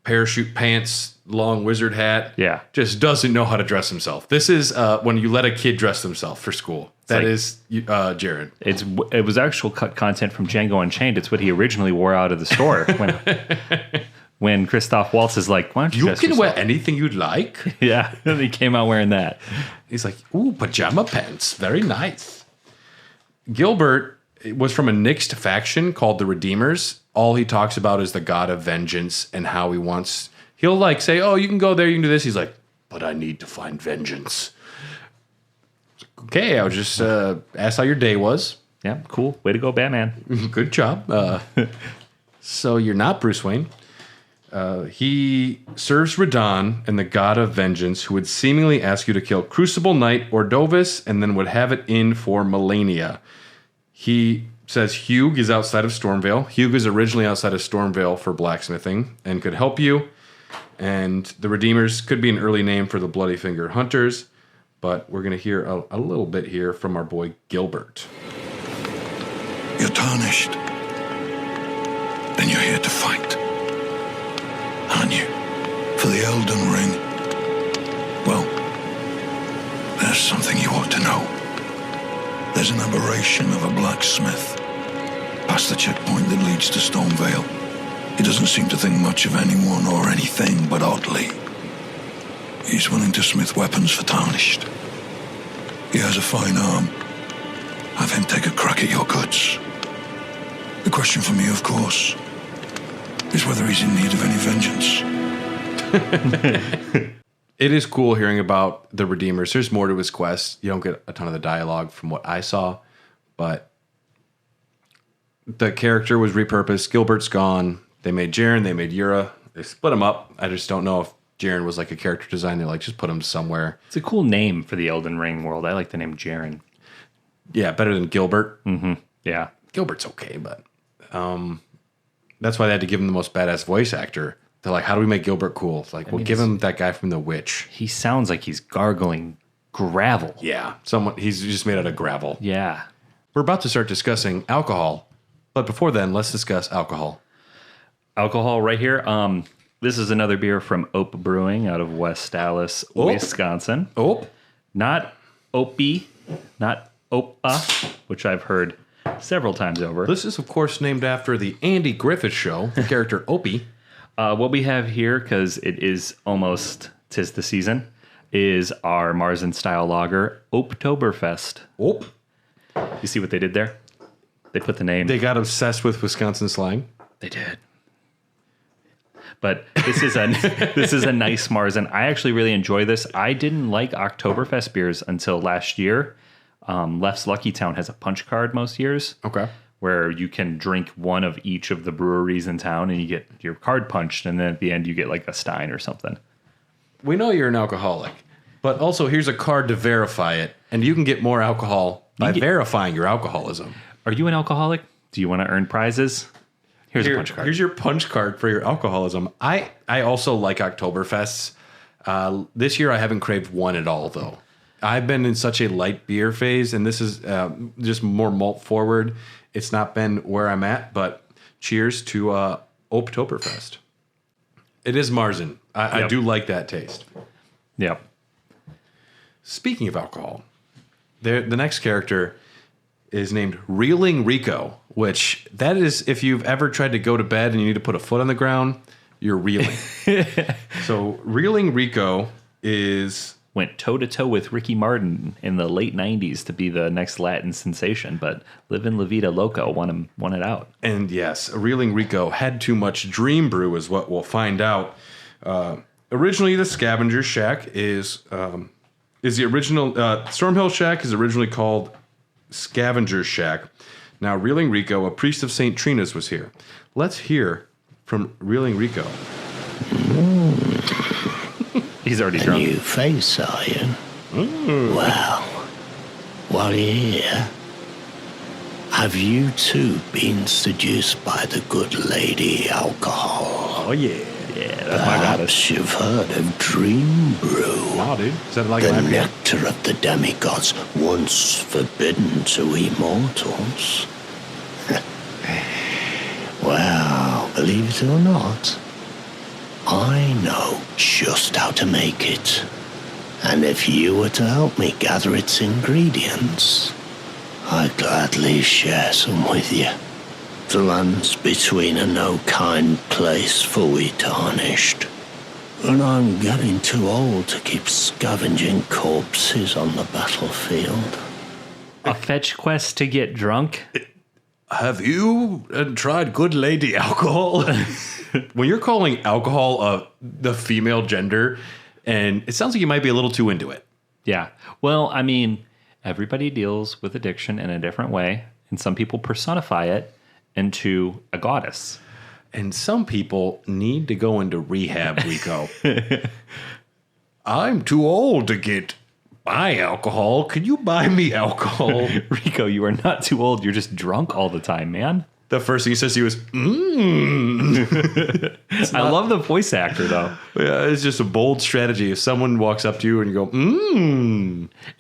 parachute pants, long wizard hat. Yeah. Just doesn't know how to dress himself. This is when you let a kid dress themselves for school. That is Jaren. It was actual cut content from Django Unchained. It's what he originally wore out of the store when Christoph Waltz is like, why don't you dress can yourself? wear anything you'd like. Yeah, and he came out wearing that. He's like, ooh, pajama pants. Very nice. Gilbert was from a Nixed faction called the Redeemers. All he talks about is the god of vengeance and how he'll like say, oh, you can go there, you can do this. He's like, but I need to find vengeance. Okay, I'll just ask how your day was. Yeah, cool. Way to go, Batman. Good job. So you're not Bruce Wayne. He serves Radon and the god of vengeance, who would seemingly ask you to kill Crucible Knight Ordovis and then would have it in for Melania. He says Hugh is outside of Stormvale. Hugh is originally outside of Stormvale for blacksmithing and could help you. And the Redeemers could be an early name for the Bloody Finger Hunters. But we're going to hear a little bit here from our boy Gilbert. You're tarnished. Then you're here to fight. Aren't you? For the Elden Ring. Well, there's something you ought to know. There's an aberration of a blacksmith past the checkpoint that leads to Stormvale. He doesn't seem to think much of anyone or anything, but oddly, he's willing to smith weapons for Tarnished. He has a fine arm. Have him take a crack at your goods. The question for me, of course, is whether he's in need of any vengeance. It is cool hearing about the Redeemers. There's more to his quest. You don't get a ton of the dialogue from what I saw, but the character was repurposed. Gilbert's gone. They made Jaren. They made Yura. They split them up. I just don't know if Jaren was like a character design. They like just put him somewhere. It's a cool name for the Elden Ring world. I like the name Jaren. Yeah, better than Gilbert. Mm-hmm. Yeah. Gilbert's okay, but that's why they had to give him the most badass voice actor. They're like, how do we make Gilbert cool? It's like, we'll give him that guy from The Witch. He sounds like he's gargling gravel. Yeah, he's just made out of gravel. Yeah. We're about to start discussing alcohol, but before then, let's discuss alcohol. Alcohol right here. This is another beer from Ope Brewing out of West Dallas, Wisconsin. Not Opie, not Opa, which I've heard several times over. This is, of course, named after the Andy Griffith Show, the character Opie. What we have here, because it is almost 'tis the season, is our Marzen-style lager, Oktoberfest. Ope. You see what they did there? They put the name. They got obsessed with Wisconsin slang. They did. But this is a nice Marzen. I actually really enjoy this. I didn't like Oktoberfest beers until last year. Left's Lucky Town has a punch card most years. Okay. Where you can drink one of each of the breweries in town and you get your card punched, and then at the end you get like a Stein or something. We know you're an alcoholic, but also here's a card to verify it, and you can get more alcohol by verifying your alcoholism. Are you an alcoholic? Do you want to earn prizes? Here's a punch card. Here's your punch card for your alcoholism. I also like Oktoberfests. This year I haven't craved one at all, though. I've been in such a light beer phase, and this is just more malt forward. It's not been where I'm at, but cheers to Oktoberfest. It is Marzen. I do like that taste. Yep. Speaking of alcohol, the next character is named Reeling Rico, which that is if you've ever tried to go to bed and you need to put a foot on the ground, you're reeling. So Reeling Rico went toe-to-toe with Ricky Martin in the late 90s to be the next Latin sensation, but Livin' La Vida Loca won it out. And yes, Reeling Rico had too much Dream Brew is what we'll find out. Originally, the Scavenger Shack is the original... Stormhill Shack is originally called Scavenger Shack. Now, Reeling Rico, a priest of St. Trina's, was here. Let's hear from Reeling Rico. He's already drunk. New face, are you? Well, while you're here, have you too been seduced by the good lady alcohol? Oh, yeah. Yeah, that's my goddess. Perhaps you've heard of Dream Brew. Oh, dude. Is that like the an IPA? nectar of the demigods, once forbidden to immortals. Well, believe it or not, I know just how to make it. And if you were to help me gather its ingredients, I'd gladly share some with you. The land's between a no-kind place fully tarnished. And I'm getting too old to keep scavenging corpses on the battlefield. A fetch quest to get drunk? Have you tried good lady alcohol? When you're calling alcohol the female gender, and it sounds like you might be a little too into it. Yeah. Well, I mean, everybody deals with addiction in a different way, and some people personify it into a goddess. And some people need to go into rehab, Rico. I'm too old to buy alcohol. Could you buy me alcohol? Rico, you are not too old. You're just drunk all the time, man. The first thing he says to you is, I love the voice actor, though. Yeah, it's just a bold strategy. If someone walks up to you and you go,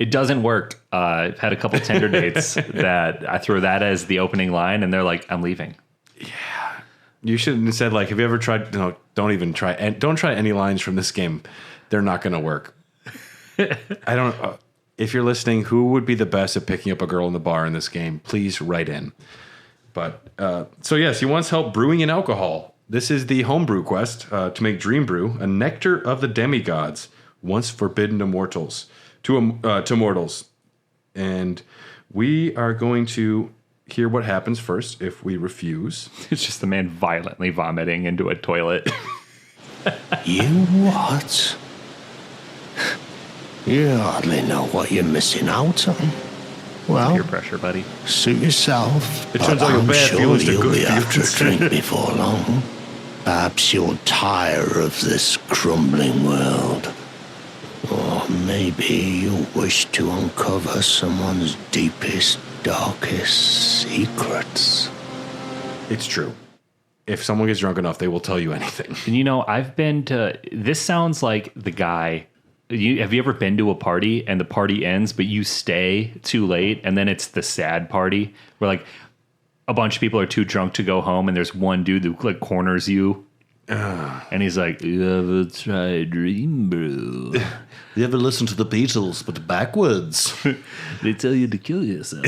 It doesn't work. I've had a couple Tinder dates that I throw that as the opening line, and they're like, I'm leaving. Yeah. You should have said, like, have you ever tried, no, don't even try, and don't try any lines from this game. They're not going to work. I don't, if you're listening, who would be the best at picking up a girl in the bar in this game? Please write in. But, so yes, he wants help brewing in alcohol. This is the homebrew quest to make Dream Brew, a nectar of the demigods, once forbidden to mortals. To mortals. And we are going to hear what happens first if we refuse. It's just the man violently vomiting into a toilet. You what? You hardly know what you're missing out on. Well, Peer pressure, buddy. suit yourself. It but turns out your I'm bad sure feelings to you'll good be after a feelings. drink before long. Perhaps you're tired of this crumbling world. Or maybe you wish to uncover someone's deepest, darkest secrets. It's true. If someone gets drunk enough, they will tell you anything. And you know, I've been to. This sounds like the guy. Have you ever been to a party and the party ends, but you stay too late, and then it's the sad party where like a bunch of people are too drunk to go home, and there's one dude that like corners you, and he's like, "You ever try Dream Brew? You ever listen to the Beatles, but backwards? They tell you to kill yourself."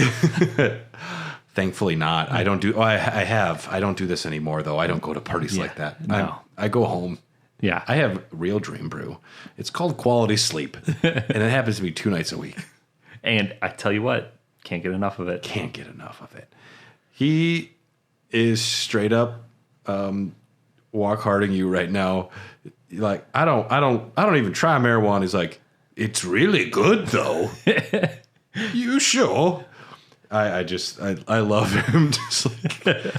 Thankfully not. I don't do. Oh, I have. I don't do this anymore, though. I don't go to parties like that. no. I go home. Yeah, I have real Dream Brew. It's called quality sleep, and it happens to be 2 nights a week. and I tell you what, can't get enough of it. Can't get enough of it. He is straight up walk harding you right now. Like I don't even try marijuana. He's like, it's really good though. You sure? I love him. Just like,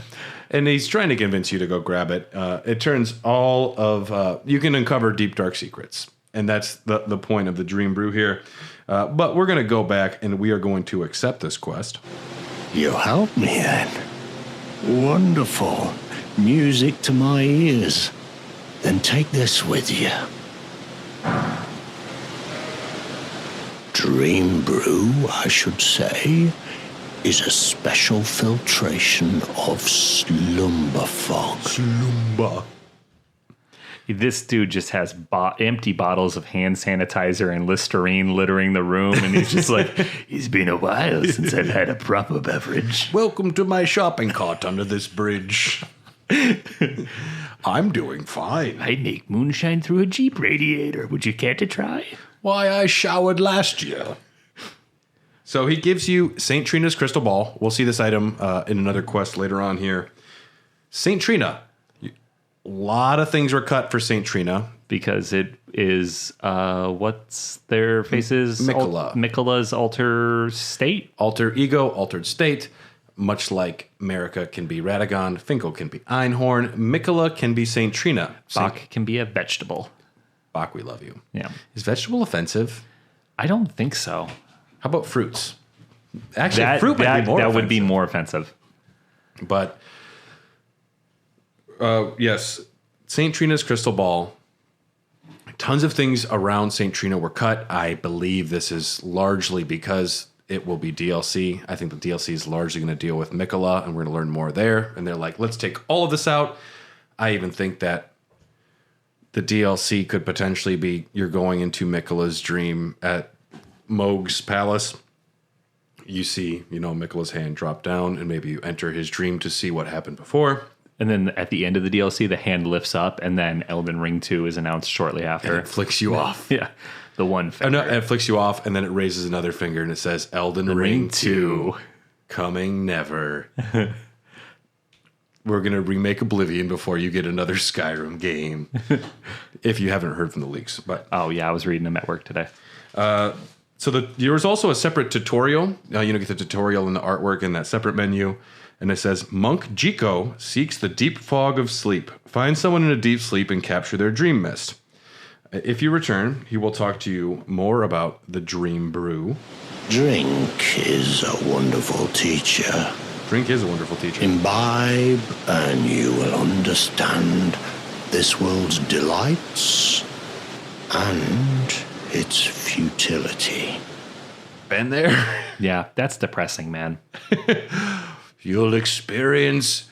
and he's trying to convince you to go grab it. It turns all of you can uncover deep dark secrets, and that's the point of the Dream Brew here. But we're gonna go back, and we are going to accept this quest. You help me then. Wonderful. Music to my ears. Then take this with you. Dream Brew, I should say, is a special filtration of slumber fog. Slumber. This dude just has empty bottles of hand sanitizer and Listerine littering the room, and he's just like, it's been a while since I've had a proper beverage. Welcome to my shopping cart under this bridge. I'm doing fine. I make moonshine through a Jeep radiator. Would you care to try? Why, I showered last year. So he gives you St. Trina's crystal ball. We'll see this item in another quest later on here. St. Trina. A lot of things were cut for St. Trina. Because it is, what's their faces? Mikola. Mikola's alter state. Alter ego, altered state. Much like America can be Radagon, Finkel can be Einhorn, Mikola can be St. Trina. Bach can be a vegetable. Bach, we love you. Yeah. Is vegetable offensive? I don't think so. How about fruits? Actually, fruit might be more that offensive. would be more offensive. But, yes, St. Trina's crystal ball. Tons of things around St. Trina were cut. I believe this is largely because it will be DLC. I think the DLC is largely going to deal with Mikola, and we're going to learn more there. And they're like, let's take all of this out. I even think that the DLC could potentially be you're going into Mikola's dream at Moog's palace. You see, Mikola's hand drop down, and maybe you enter his dream to see what happened before. And then at the end of the DLC, the hand lifts up, and then Elden Ring 2 is announced shortly after. And it flicks you off. Yeah. The one Oh, finger. no, it flicks you off, and then it raises another finger, and it says Elden Ring 2 coming never. We're going to remake Oblivion before you get another Skyrim game. If you haven't heard from the leaks. But Oh, yeah. I was reading them at work today. so there was also a separate tutorial. Get the tutorial and the artwork in that separate menu. And it says, Monk Jiko seeks the deep fog of sleep. Find someone in a deep sleep and capture their dream mist. If you return, he will talk to you more about the Dream Brew. Drink is a wonderful teacher. Drink is a wonderful teacher. Imbibe, and you will understand this world's delights and its futility. Been there? Yeah. That's depressing, man. You'll experience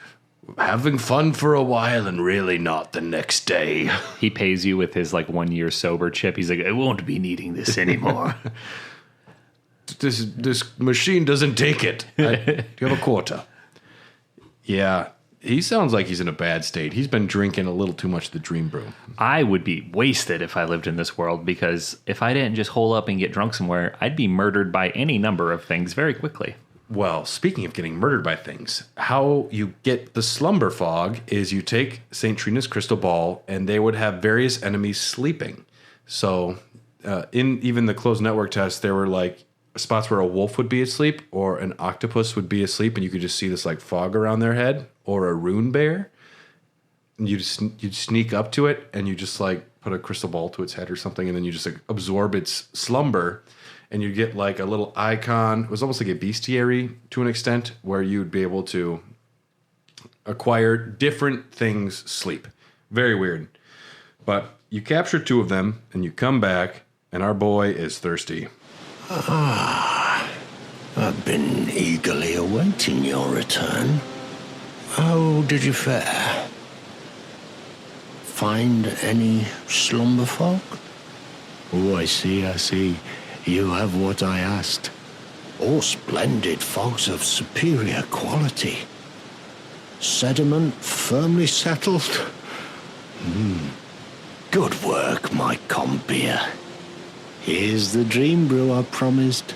having fun for a while and really not the next day. He pays you with his 1 year sober chip. He's like, I won't be needing this anymore. This machine doesn't take it. Do you have a quarter? Yeah, he sounds like he's in a bad state. He's been drinking a little too much of the Dream Brew. I would be wasted if I lived in this world, because if I didn't just hole up and get drunk somewhere, I'd be murdered by any number of things very quickly. Well, speaking of getting murdered by things, how you get the slumber fog is you take St. Trina's crystal ball, and they would have various enemies sleeping. So in even the closed network test, there were spots where a wolf would be asleep or an octopus would be asleep, and you could just see this like fog around their head, or a rune bear. And you'd sneak up to it and you just like put a crystal ball to its head or something, and then you just like absorb its slumber, and you get like a little icon. It was almost like a bestiary to an extent, where you'd be able to acquire different things sleep. Very weird. But you capture 2 of them and you come back, and our boy is thirsty. I've been eagerly awaiting your return. How did you fare? Find any slumber folk? Oh, I see. You have what I asked. All splendid fogs of superior quality. Sediment firmly settled. Good work, my compeer. Here's the dream brew I promised.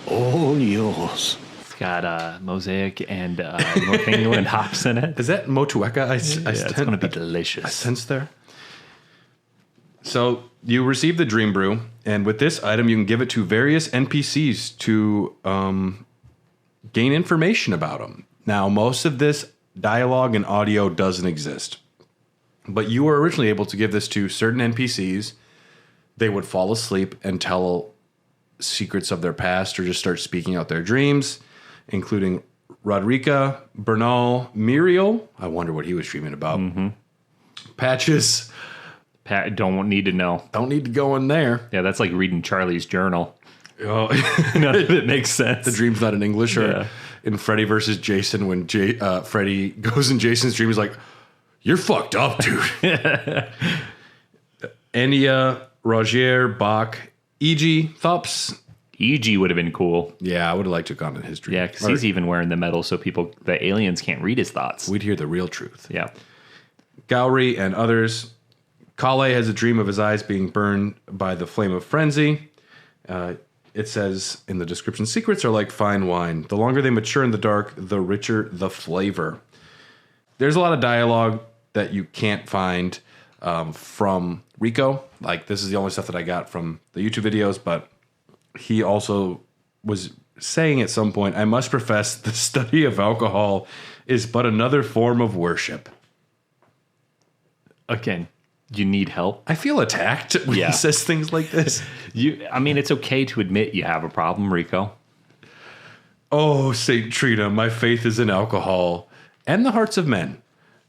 All yours. It's got Mosaic and North England hops in it. Is that Motueka? It's going to be delicious. I sense there. So you receive the Dream Brew, and with this item, you can give it to various NPCs to gain information about them. Now, most of this dialogue and audio doesn't exist, but you were originally able to give this to certain NPCs. They would fall asleep and tell secrets of their past, or just start speaking out their dreams, including Rodrika, Bernal, Muriel. I wonder what he was dreaming about. Patches. Don't need to know. Don't need to go in there. Yeah, that's like reading Charlie's journal. Oh, None of it makes sense. The dream's not in English. Or in Freddy versus Jason, when Freddy goes in Jason's dream, he's like, "You're fucked up, dude." Enya, Rogier, Bach, E.G., Thops. E.G. would have been cool. Yeah, I would have liked to have gone in his dream. Yeah, because he's even wearing the metal, so the aliens can't read his thoughts. We'd hear the real truth. Yeah. Gowry and others. Kale has a dream of his eyes being burned by the flame of frenzy. It says in the description, secrets are like fine wine. The longer they mature in the dark, the richer the flavor. There's a lot of dialogue that you can't find from Rico. Like, this is the only stuff that I got from the YouTube videos, but he also was saying at some point, I must profess the study of alcohol is but another form of worship. Again, you need help. I feel attacked when he says things like this. It's okay to admit you have a problem, Rico. Oh, Saint Trina, my faith is in alcohol and the hearts of men,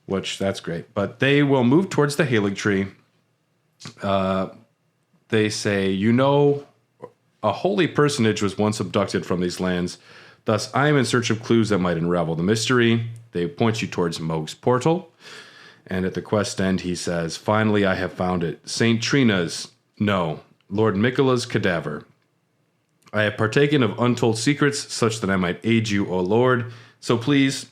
which that's great. But they will move towards the Halig tree. They say, a holy personage was once abducted from these lands. Thus, I am in search of clues that might unravel the mystery. They point you towards Moog's portal. And at the quest end, he says, finally, I have found it. St. Trina's, no, Lord Miquela's cadaver. I have partaken of untold secrets, such that I might aid you, O Lord. So please,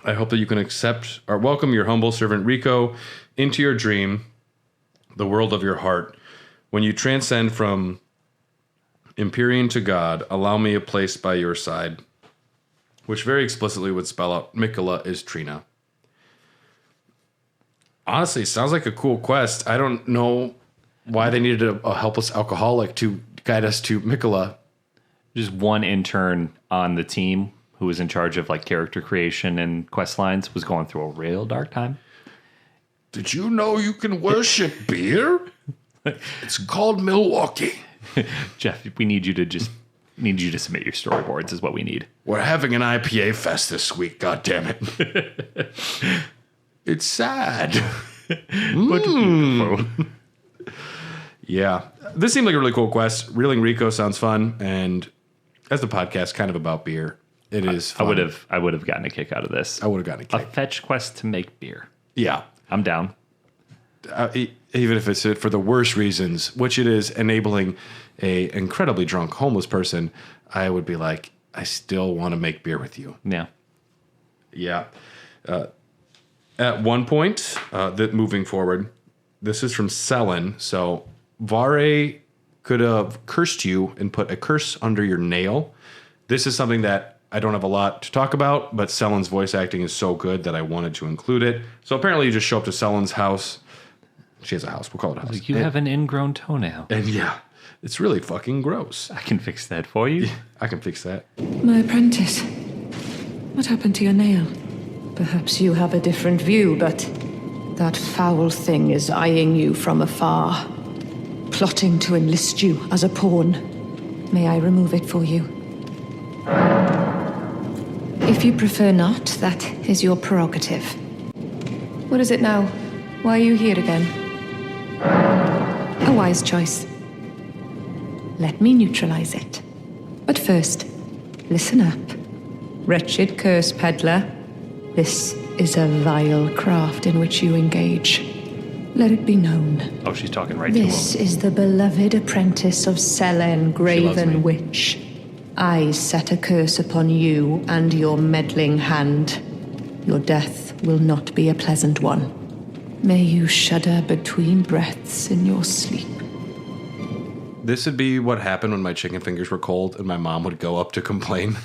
I hope that you can accept or welcome your humble servant Rico into your dream, the world of your heart. When you transcend from Empyrean to God, allow me a place by your side, which very explicitly would spell out Miquela is Trina. Honestly, sounds like a cool quest. I don't know why they needed a helpless alcoholic to guide us to Miquela. Just one intern on the team who was in charge of like character creation and quest lines was going through a real dark time. Did you know you can worship beer? It's called Milwaukee. Jeff, we need you to submit your storyboards is what we need. We're having an IPA fest this week, God damn it. It's sad. Yeah. This seemed like a really cool quest. Reeling Rico sounds fun, and as the podcast kind of about beer, it is fun. I would have gotten a kick out of this. I would have gotten a kick. A fetch quest to make beer. Yeah. I'm down. Even if it's for the worst reasons, which it is enabling a incredibly drunk homeless person, I would be like, I still want to make beer with you. Yeah. Yeah. At one point, that moving forward, this is from Selen. So Vare could have cursed you and put a curse under your nail. This is something that I don't have a lot to talk about, but Selen's voice acting is so good that I wanted to include it. So apparently you just show up to Selen's house. She has a house. We'll call it a house. You have an ingrown toenail. And yeah. It's really fucking gross. I can fix that for you. I can fix that. My apprentice. What happened to your nail? Perhaps you have a different view, but that foul thing is eyeing you from afar, plotting to enlist you as a pawn. May I remove it for you? If you prefer not, that is your prerogative. What is it now? Why are you here again? A wise choice. Let me neutralize it. But first, listen up. Wretched curse peddler. This is a vile craft in which you engage. Let it be known. Oh, she's talking right to him. This is the beloved apprentice of Selen, Graven Witch. I set a curse upon you and your meddling hand. Your death will not be a pleasant one. May you shudder between breaths in your sleep. This would be what happened when my chicken fingers were cold and my mom would go up to complain.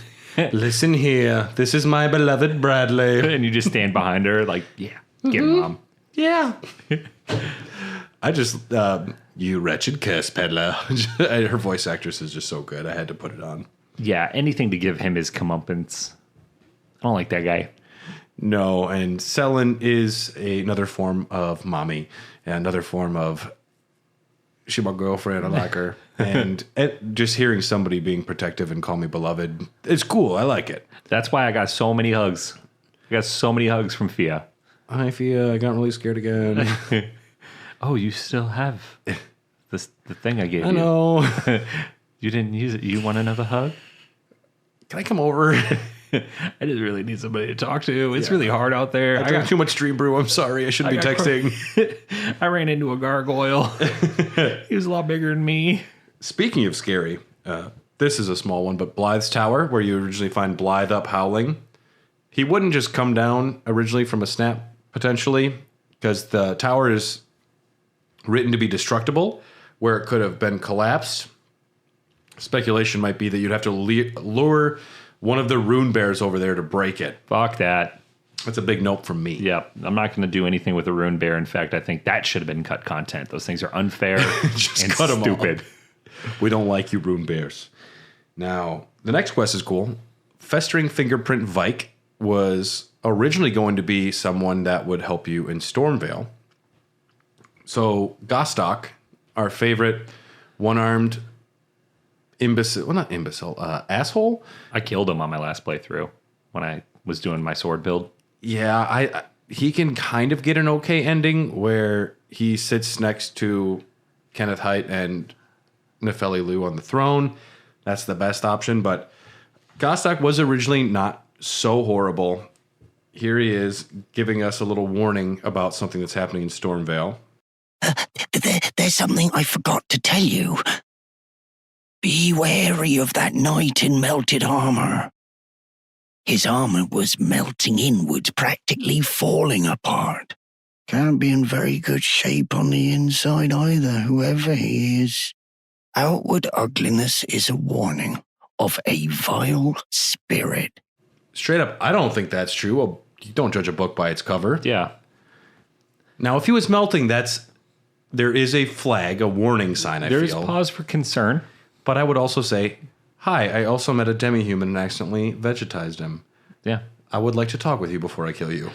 Listen here, this is my beloved Bradley. And you just stand behind her like, yeah, get him, Mom. Yeah. I just, you wretched curse peddler. Her voice actress is just so good. I had to put it on. Yeah, anything to give him his comeuppance. I don't like that guy. No, and Selen is another form of mommy, another form of she's my girlfriend, I like her. And just hearing somebody being protective and call me beloved, it's cool. I like it. That's why I got so many hugs. I got so many hugs from Fia. Hi, Fia. I got really scared again. Oh, you still have the thing I gave you. I know. You didn't use it. You want another hug? Can I come over? I just really need somebody to talk to. It's really hard out there. I drank too much Dream Brew. I'm sorry. I shouldn't be texting. I ran into a gargoyle. He was a lot bigger than me. Speaking of scary, this is a small one, but Blythe's Tower, where you originally find Blythe up howling. He wouldn't just come down originally from a snap, potentially, because the tower is written to be destructible, where it could have been collapsed. Speculation might be that you'd have to lure one of the rune bears over there to break it. Fuck that. That's a big nope from me. Yep. I'm not going to do anything with a rune bear. In fact, I think that should have been cut content. Those things are unfair Just and cut 'em stupid. We don't like you, rune bears. Now, the next quest is cool. Festering Fingerprint Vike was originally going to be someone that would help you in Stormvale. So, Gostok, our favorite one-armed imbecile, well, not imbecile, asshole. I killed him on my last playthrough when I was doing my sword build. Yeah, he can kind of get an okay ending where he sits next to Kenneth Haidt and Nefeli Liu on the throne. That's the best option, but Gostok was originally not so horrible. Here he is giving us a little warning about something that's happening in Stormvale. There's something I forgot to tell you. Be wary of that knight in melted armor. His armor was melting inwards, practically falling apart. Can't be in very good shape on the inside either, whoever he is. Outward ugliness is a warning of a vile spirit. Straight up, I don't think that's true. Well, you don't judge a book by its cover. Yeah. Now, if he was melting, there is a flag, a warning sign, I There's feel. pause for concern. But I would also say, hi, I also met a demi-human and accidentally vegetized him. Yeah. I would like to talk with you before I kill you.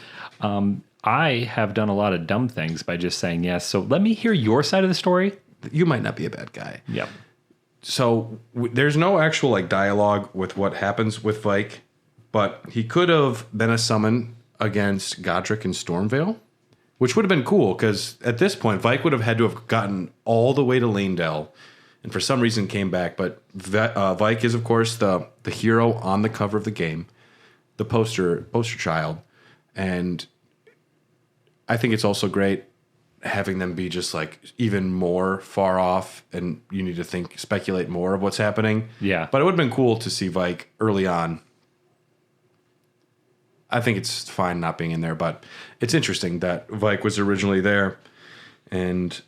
I have done a lot of dumb things by just saying yes. So let me hear your side of the story. You might not be a bad guy. Yep. So there's no actual dialogue with what happens with Vike, but he could have been a summon against Godric and Stormvale, which would have been cool because at this point, Vike would have had to have gotten all the way to Lanedell and for some reason came back. But Vike is, of course, the hero on the cover of the game, the poster child. And I think it's also great having them be just even more far off and you need to speculate more of what's happening. Yeah. But it would have been cool to see Vike early on. I think it's fine not being in there, but it's interesting that Vike was originally there. And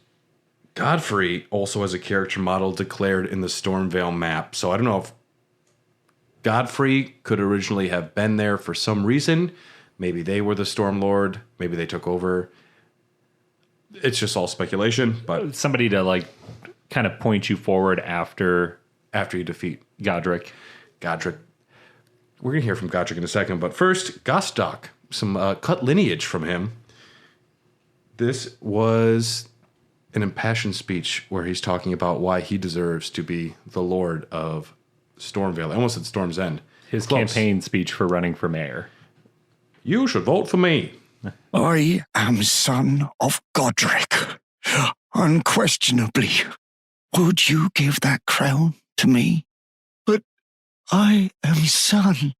Godfrey also has a character model declared in the Stormvale map. So I don't know if Godfrey could originally have been there for some reason. Maybe they were the Stormlord. Maybe they took over. It's just all speculation, but Somebody to kind of point you forward after you defeat Godric. We're going to hear from Godric in a second, but first, Gostok, some cut lineage from him. This was an impassioned speech where he's talking about why he deserves to be the Lord of Stormvale. I almost said Storm's End. His campaign speech for running for mayor. You should vote for me. I am son of Godric. Unquestionably. Would you give that crown to me? But I am son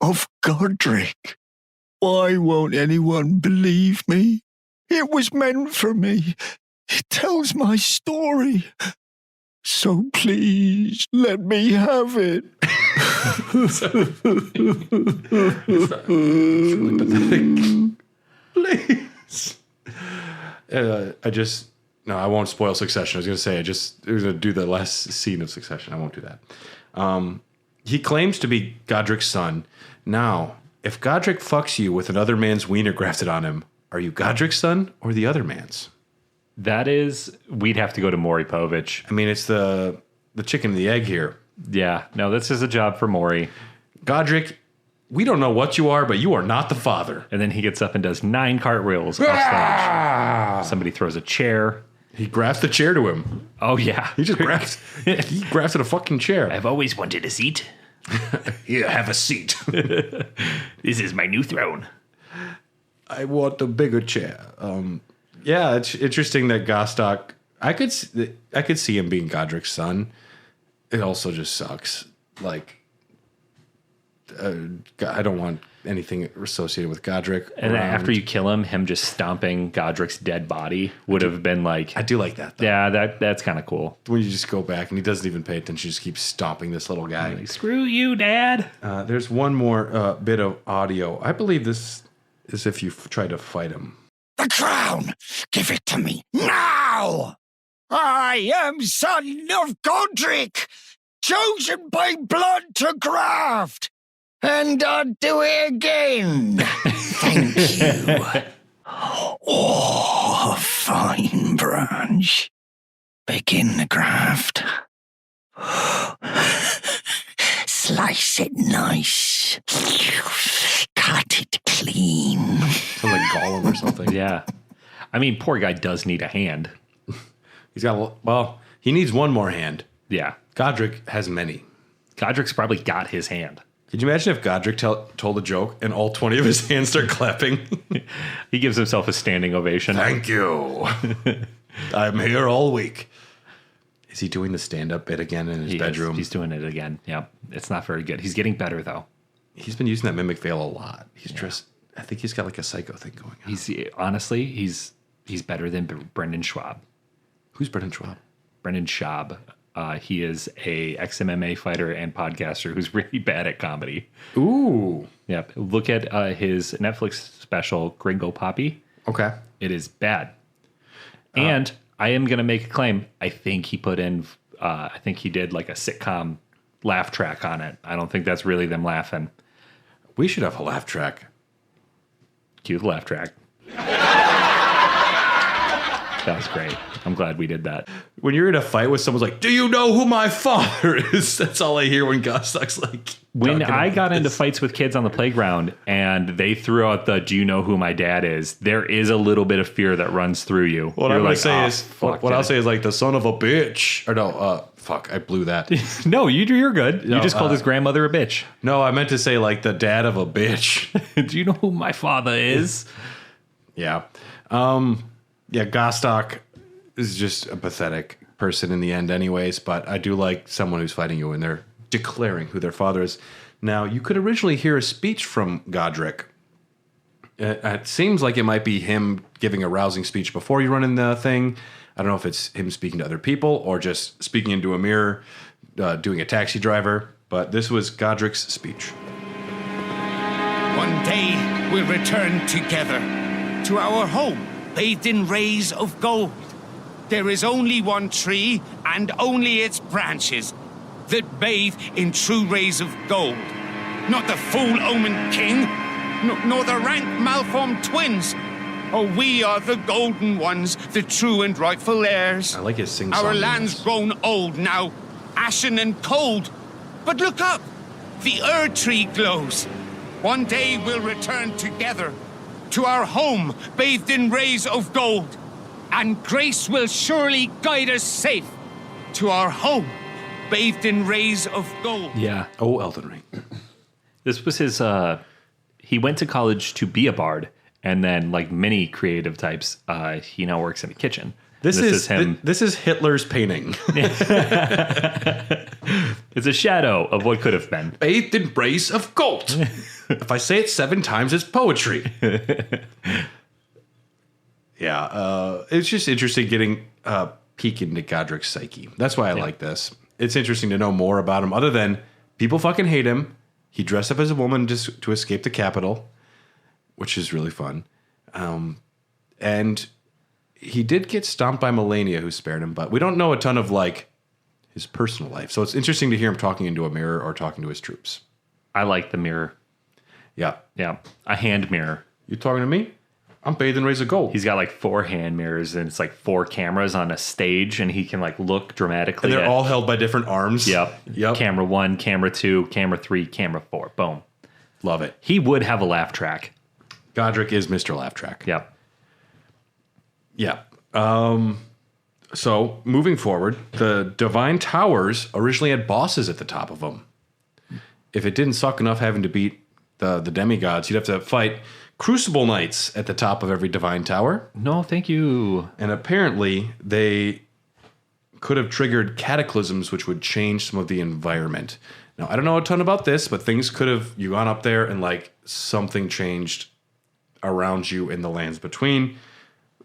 of Godric. Why won't anyone believe me? It was meant for me. It tells my story. So please, let me have it. It's really pathetic. Please. I won't spoil Succession. I was going to say, I was going to do the last scene of Succession. I won't do that. He claims to be Godric's son. Now, if Godric fucks you with another man's wiener grafted on him, are you Godric's son or the other man's? That is, we'd have to go to Maury Povich. I mean, it's the chicken and the egg here. Yeah, no, this is a job for Maury. Godric, we don't know what you are, but you are not the father. And then he gets up and does 9 cartwheels off stage. Somebody throws a chair. He grafts the chair to him. Oh, yeah. He just grafted a fucking chair. I've always wanted a seat. Here, have a seat. This is my new throne. I want a bigger chair. Yeah, it's interesting that Gostok. I could see him being Godric's son. It also just sucks. Like, I don't want anything associated with Godric. And after you kill him just stomping Godric's dead body would have been like. I do like that, though. Yeah, that's kind of cool. When you just go back and he doesn't even pay attention, he just keeps stomping this little guy. Like, screw you, Dad. There's one more bit of audio. I believe this is if you try to fight him. The crown! Give it to me now! I am son of Godric, chosen by blood to graft, and I'll do it again. Thank you. Oh, fine branch. Begin the graft. Slice it nice. Cut it clean. Sounds like Gollum or something. Yeah. I mean, poor guy does need a hand. He needs one more hand. Yeah. Godric has many. Godric's probably got his hand. Could you imagine if Godric told a joke and all 20 of his hands start clapping? He gives himself a standing ovation. Thank you. I'm here all week. Is he doing the stand-up bit again in his bedroom? He's doing it again. Yeah. It's not very good. He's getting better, though. He's been using that mimic veil a lot. I think he's got like a psycho thing going on. He's better than Brendan Schwab. Who's Brendan Schwab? Brendan Schaub. He is a ex-MMA fighter and podcaster who's really bad at comedy. Ooh. Yep. Look at his Netflix special, Gringo Poppy. Okay. It is bad. And I am going to make a claim. I think he put in, I think he did like a sitcom laugh track on it. I don't think that's really them laughing. We should have a laugh track. Cue the laugh track. That was great. I'm glad we did that. When you're in a fight with someone's like, do you know who my father is? That's all I hear when Gostok's like. When I got into fights with kids on the playground and they threw out the, do you know who my dad is? There is a little bit of fear that runs through you. What I'll say is like the son of a bitch. Or no, fuck, I blew that. No, you're good. You just called his grandmother a bitch. No, I meant to say like the dad of a bitch. Do you know who my father is? Yeah. Yeah, Gostok is just a pathetic person in the end anyways, but I do like someone who's fighting you and they're declaring who their father is. Now, you could originally hear a speech from Godric. It seems like it might be him giving a rousing speech before you run in the thing. I don't know if it's him speaking to other people or just speaking into a mirror, doing a taxi driver, but this was Godric's speech. One day we'll return together to our home, bathed in rays of gold. There is only one tree, and only its branches, that bathe in true rays of gold. Not the fool-omened king, nor the rank malformed twins, Oh, we are the golden ones, the true and rightful heirs. I like his sing-song. Our land's grown old now, ashen and cold. But look up, the Erd tree glows. One day we'll return together to our home, bathed in rays of gold. And grace will surely guide us safe to our home, bathed in rays of gold. Yeah. Oh, Elden Ring. This was his, he went to college to be a bard. And then, like many creative types, he now works in a kitchen. This is him. This is Hitler's painting. It's a shadow of what could have been. Bathed in rays of gold. If I say it 7 times, it's poetry. Yeah, it's just interesting getting a peek into Godric's psyche. That's why I like this. It's interesting to know more about him, other than people fucking hate him. He dressed up as a woman just to escape the Capitol, which is really fun. And he did get stomped by Melania, who spared him, but we don't know a ton of, like, his personal life. So it's interesting to hear him talking into a mirror or talking to his troops. I like the mirror. Yeah. Yeah. A hand mirror. You talking to me? I'm bathed in rays of gold. He's got like 4 hand mirrors, and it's like 4 cameras on a stage, and he can like look dramatically. And they're all held by different arms. Yep. Camera 1, camera 2, camera 3, camera 4. Boom. Love it. He would have a laugh track. Godric is Mr. Laugh Track. Yep. Yeah. So moving forward, the Divine Towers originally had bosses at the top of them. If it didn't suck enough having to beat the demigods, you'd have to fight Crucible Knights at the top of every Divine Tower. No, thank you. And apparently they could have triggered cataclysms, which would change some of the environment. Now, I don't know a ton about this, but things could have, you gone up there and like something changed around you in the lands between.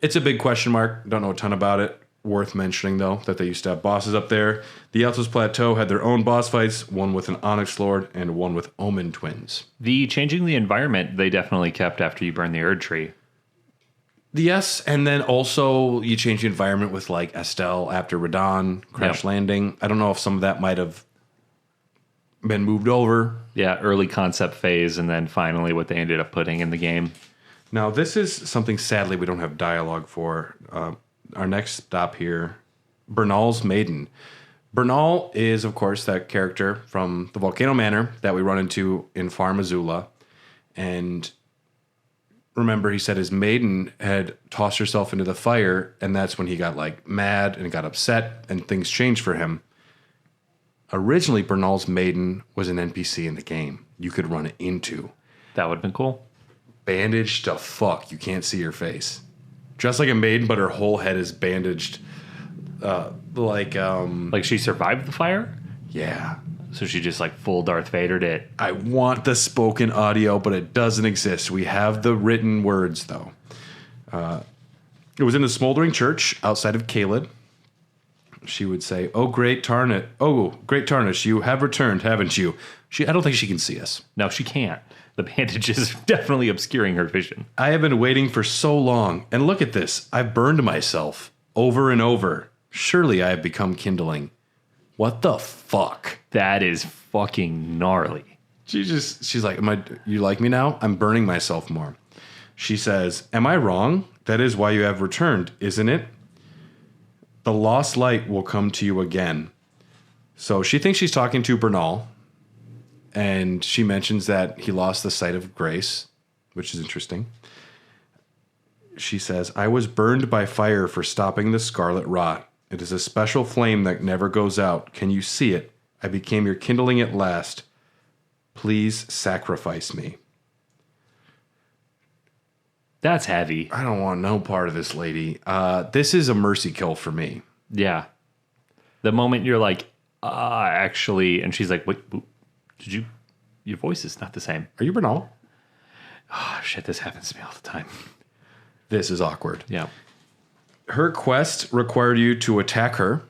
It's a big question mark. Don't know a ton about it. Worth mentioning, though, that they used to have bosses up there. The Altos Plateau had their own boss fights, one with an Onyx Lord and one with Omen Twins. The changing the environment, they definitely kept after you burn the Erd tree. Yes, and then also you change the environment with like Estelle after Radon, Crash Landing. I don't know if some of that might have been moved over. Yeah, early concept phase, and then finally what they ended up putting in the game. Now, this is something sadly we don't have dialogue for. Our next stop here, Bernal's Maiden. Bernal is, of course, that character from the Volcano Manor that we run into in Farm Azula. And remember, he said his maiden had tossed herself into the fire, and that's when he got like mad and got upset, and things changed for him. Originally, Bernal's Maiden was an NPC in the game you could run it into. That would have been cool. Bandaged to fuck. You can't see her face. Dressed like a maiden, but her whole head is bandaged. Like she survived the fire? Yeah. So she just like full Darth Vader'd it. I want the spoken audio, but it doesn't exist. We have the written words, though. It was in the smoldering church outside of Caelid. She would say, "Oh, great Tarnish, you have returned, haven't you?" I don't think she can see us. No, she can't. The bandage is definitely obscuring her vision. I have been waiting for so long, and look at this. I've burned myself over and over. Surely I have become kindling. What the fuck? That is fucking gnarly. She's like, you like me now? I'm burning myself more. She says, "Am I wrong? That is why you have returned, isn't it? The lost light will come to you again." So she thinks she's talking to Bernal. And she mentions that he lost the sight of grace, which is interesting. She says, "I was burned by fire for stopping the scarlet rot. It is a special flame that never goes out. Can you see it? I became your kindling at last. Please sacrifice me." That's heavy. I don't want no part of this lady. This is a mercy kill for me. Yeah. The moment you're like, actually, and she's like, "Wait, your voice is not the same." Are you Bernal? Oh, shit, this happens to me all the time. This is awkward. Yeah. Her quest required you to attack her,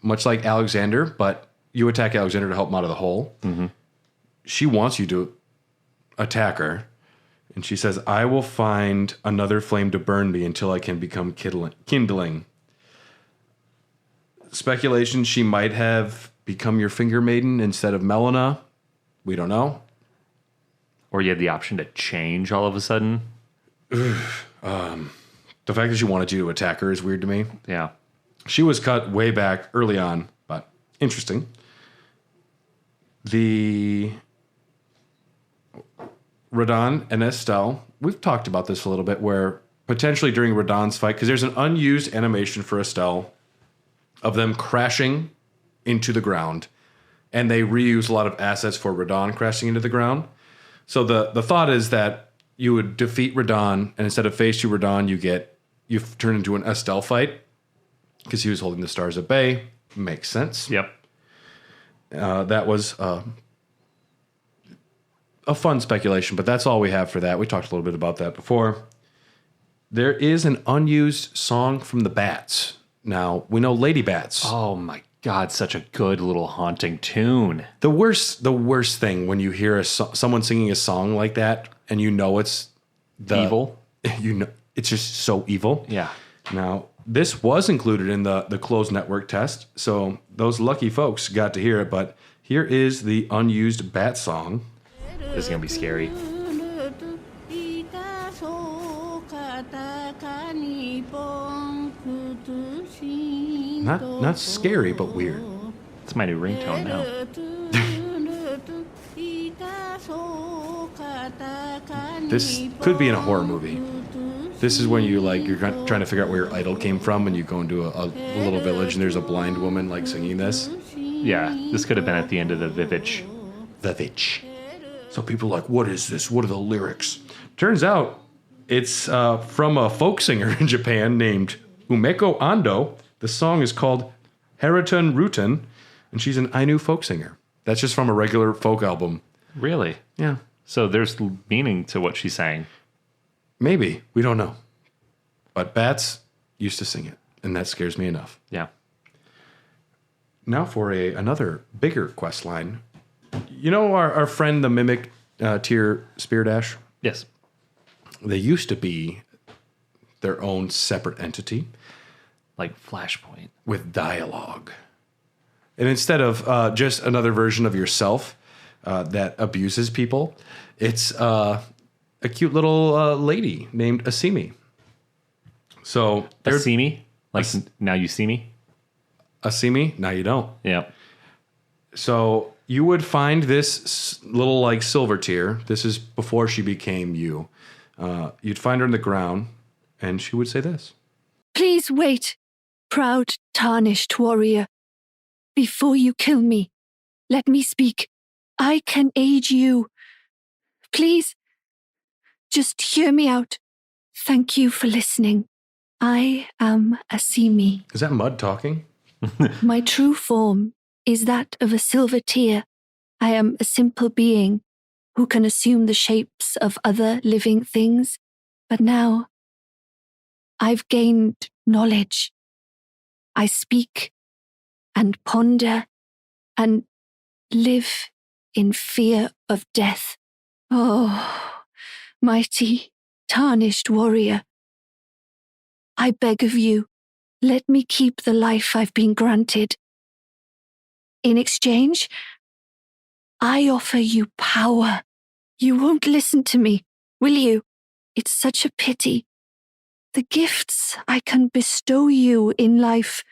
much like Alexander, but you attack Alexander to help him out of the hole. Mm-hmm. She wants you to attack her, and she says, "I will find another flame to burn me until I can become kindling." Speculation, she might have become your finger maiden instead of Melina. We don't know. Or you had the option to change all of a sudden. The fact that she wanted you to attack her is weird to me. Yeah. She was cut way back early on, but interesting. The Radon and Estelle, we've talked about this a little bit, where potentially during Radon's fight, because there's an unused animation for Estelle of them crashing into the ground, and they reuse a lot of assets for Radon crashing into the ground. So the thought is that you would defeat Radon, and instead of phase 2 Radon, you turn into an Estelle fight, because he was holding the stars at bay. Makes sense. Yep. That was a fun speculation, but that's all we have for that. We talked a little bit about that before. There is an unused song from the Bats. Now, we know Lady Bats. Oh my God, such a good little haunting tune. The worst thing when you hear someone singing a song like that and you know it's Evil. You know it's just so evil. Yeah. Now, this was included in the closed network test, so those lucky folks got to hear it, but here is the unused Bat song. This is going to be scary. Not scary, but weird. It's my new ringtone now. This could be in a horror movie. This is when you're trying to figure out where your idol came from, and you go into a little village and there's a blind woman like singing this. Yeah, this could have been at the end of the Vivitch. So people are like, what is this? What are the lyrics? Turns out it's from a folk singer in Japan named Umeko Ando. The song is called Harutan Rutan, and she's an Ainu folk singer. That's just from a regular folk album. Really? Yeah. So there's meaning to what she's saying. Maybe. We don't know. But Bats used to sing it, and that scares me enough. Yeah. Now for another bigger quest line. You know our friend, the Mimic Tier Spear Dash? Yes. They used to be their own separate entity. Like Flashpoint. With dialogue. And instead of just another version of yourself that abuses people, it's a cute little lady named Asimi. So Asimi? Like now you see me? Asimi? Now you don't. Yeah. So you would find this little like silver tier. This is before she became you. You'd find her in the ground, and she would say this. Please wait, proud, tarnished warrior. Before you kill me, let me speak. I can aid you. Please, just hear me out. Thank you for listening. I am Asimi. Is that Mud talking? My true form is that of a silver tear. I am a simple being who can assume the shapes of other living things. But now, I've gained knowledge. I speak and ponder and live in fear of death. Oh, mighty, tarnished warrior. I beg of you, let me keep the life I've been granted. In exchange, I offer you power. You won't listen to me, will you? It's such a pity. The gifts I can bestow you in life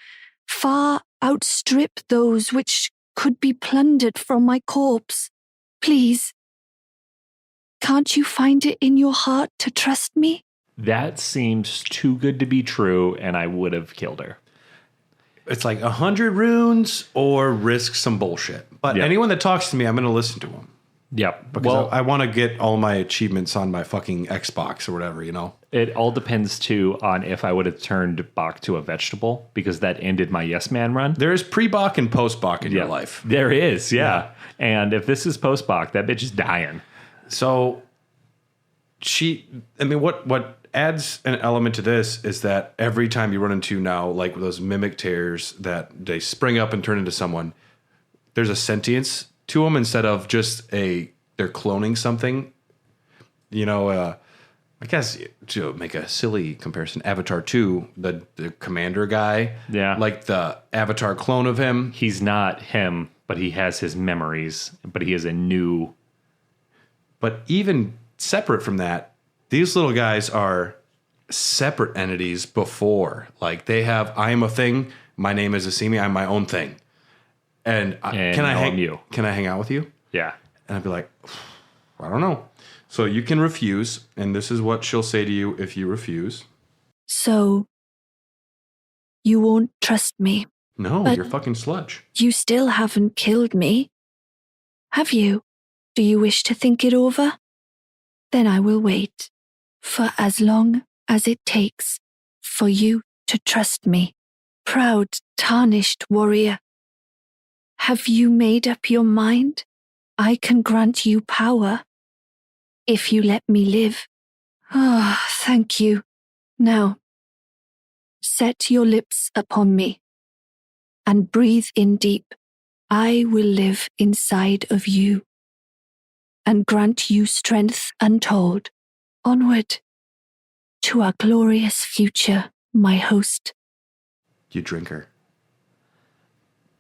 far outstrip those which could be plundered from my corpse. Please, can't you find it in your heart to trust me? That seems too good to be true, and I would have killed her. It's like 100 runes or risk some bullshit. But anyone that talks to me, I'm going to listen to them. Yep. Because I want to get all my achievements on my fucking Xbox or whatever, you know? It all depends, too, on if I would have turned Bach to a vegetable, because that ended my Yes Man run. There is pre-Bach and post-Bach in your life. There is, yeah. And if this is post-Bach, that bitch is dying. So, what adds an element to this is that every time you run into now, like those mimic tears that they spring up and turn into someone, there's a sentience to them instead of just they're cloning something. You know, I guess to make a silly comparison, Avatar 2, the commander guy, like the Avatar clone of him. He's not him, but he has his memories, but he is a new. But even separate from that, these little guys are separate entities before. Like they have, I am a thing. My name is Asimi. I'm my own thing. And can I hang out with you? Yeah. And I'd be like, I don't know. So you can refuse. And this is what she'll say to you if you refuse. So, you won't trust me? No, But you're fucking sludge. you still haven't killed me. Have you? Do you wish to think it over? Then I will wait, for as long as it takes for you to trust me, proud, tarnished warrior. Have you made up your mind? I can grant you power, if you let me live. Ah, thank you. Now, set your lips upon me, and breathe in deep. I will live inside of you, and grant you strength untold. Onward, to our glorious future, my host. You drink her.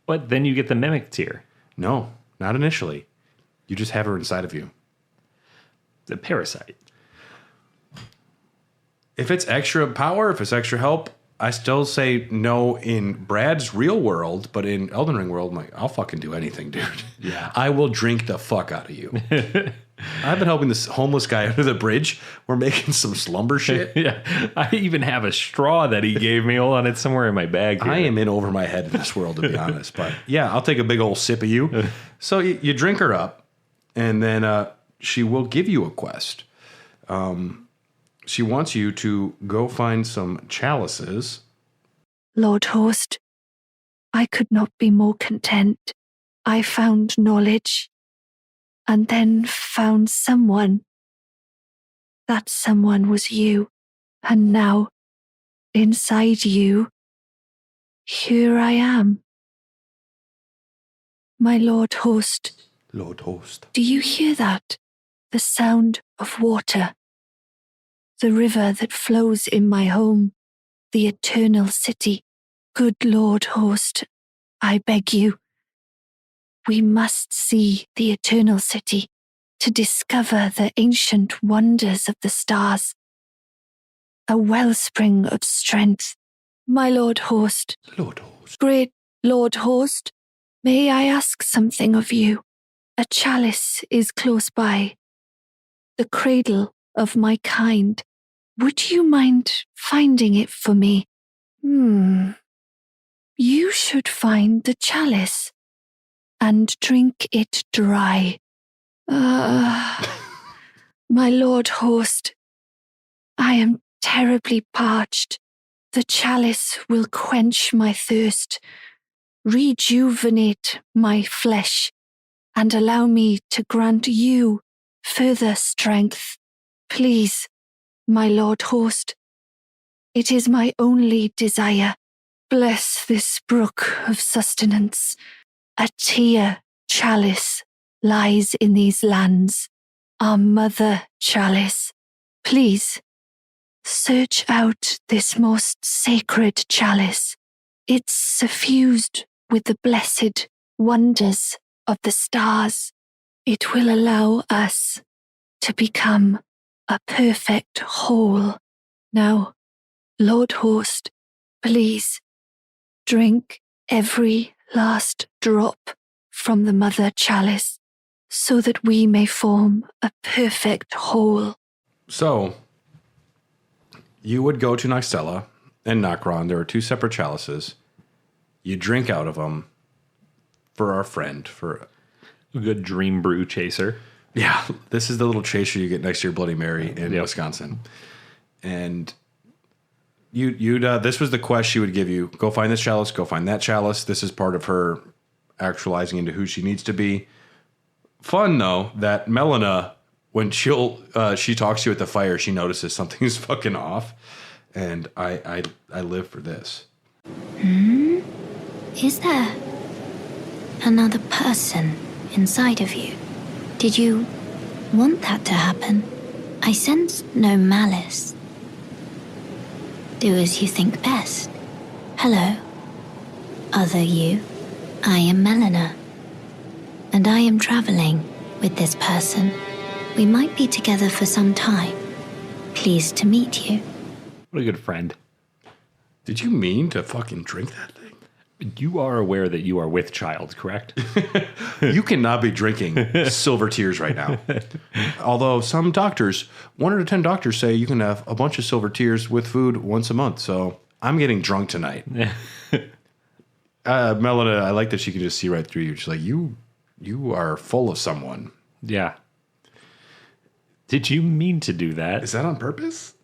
But then you get the mimic tier. No, not initially. You just have her inside of you. The parasite. If it's extra power, if it's extra help, I still say no in Brad's real world, but in Elden Ring world, I'm like, I'll fucking do anything, dude. Yeah. I will drink the fuck out of you. I've been helping this homeless guy under the bridge. We're making some slumber shit. Yeah. I even have a straw that he gave me. Hold on, it's somewhere in my bag here. I am in over my head in this world, to be honest. But yeah, I'll take a big old sip of you. So you drink her up, and then she will give you a quest. She wants you to go find some chalices. Lord host, I could not be more content. I found knowledge, and then found someone. That someone was you, and now, inside you, here I am. My Lord host. Lord host. Do you hear that? The sound of water. The river that flows in my home, the eternal city. Good Lord host, I beg you. We must see the eternal city to discover the ancient wonders of the stars. A wellspring of strength. My Lord host. Lord host. Great Lord host, may I ask something of you? A chalice is close by. The cradle of my kind. Would you mind finding it for me? You should find the chalice and drink it dry. My Lord host, I am terribly parched. The chalice will quench my thirst, rejuvenate my flesh, and allow me to grant you further strength. Please, my Lord host, it is my only desire. Bless this brook of sustenance. A tear chalice lies in these lands. Our mother chalice. Please, search out this most sacred chalice. It's suffused with the blessed wonders of the stars. It will allow us to become a perfect whole. Now, Lord host, please drink every last drop from the mother chalice so that we may form a perfect whole. So, you would go to Nixella and Nokron. There are two separate chalices. You drink out of them for our friend, for a good dream brew chaser. Yeah, this is the little chaser you get next to your Bloody Mary in Wisconsin. And this was the quest she would give you. Go find this chalice, go find that chalice. This is part of her actualizing into who she needs to be. Fun, though, that Melina, when she talks to you at the fire, she notices something's fucking off. And I live for this. Is there another person inside of you? Did you want that to happen? I sense no malice. Do as you think best. Hello, other you. I am Melina, and I am traveling with this person. We might be together for some time. Pleased to meet you. What a good friend. Did you mean to fucking drink that thing? You are aware that you are with child, correct? You cannot be drinking silver tears right now. Although some doctors, 1 out of 10 doctors say you can have a bunch of silver tears with food once a month. So I'm getting drunk tonight. Melina, I like that she can just see right through you. She's like, you are full of someone. Yeah. Did you mean to do that? Is that on purpose?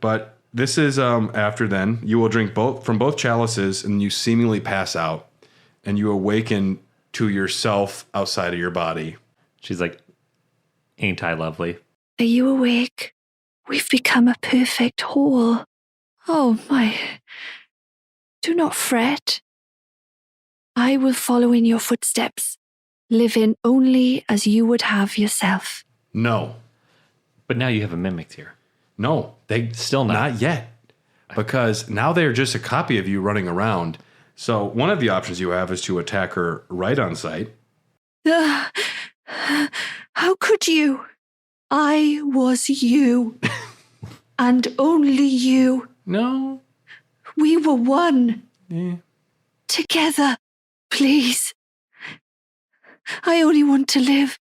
But this is after then. You will drink from both chalices, and you seemingly pass out, and you awaken to yourself outside of your body. She's like, ain't I lovely? Are you awake? We've become a perfect whole. Oh, my. Do not fret. I will follow in your footsteps, living only as you would have yourself. No. But now you have a mimic here. No, they still not yet. Because now they're just a copy of you running around. So one of the options you have is to attack her right on sight. How could you? I was you. And only you. No. We were one. Yeah. Together, please. I only want to live.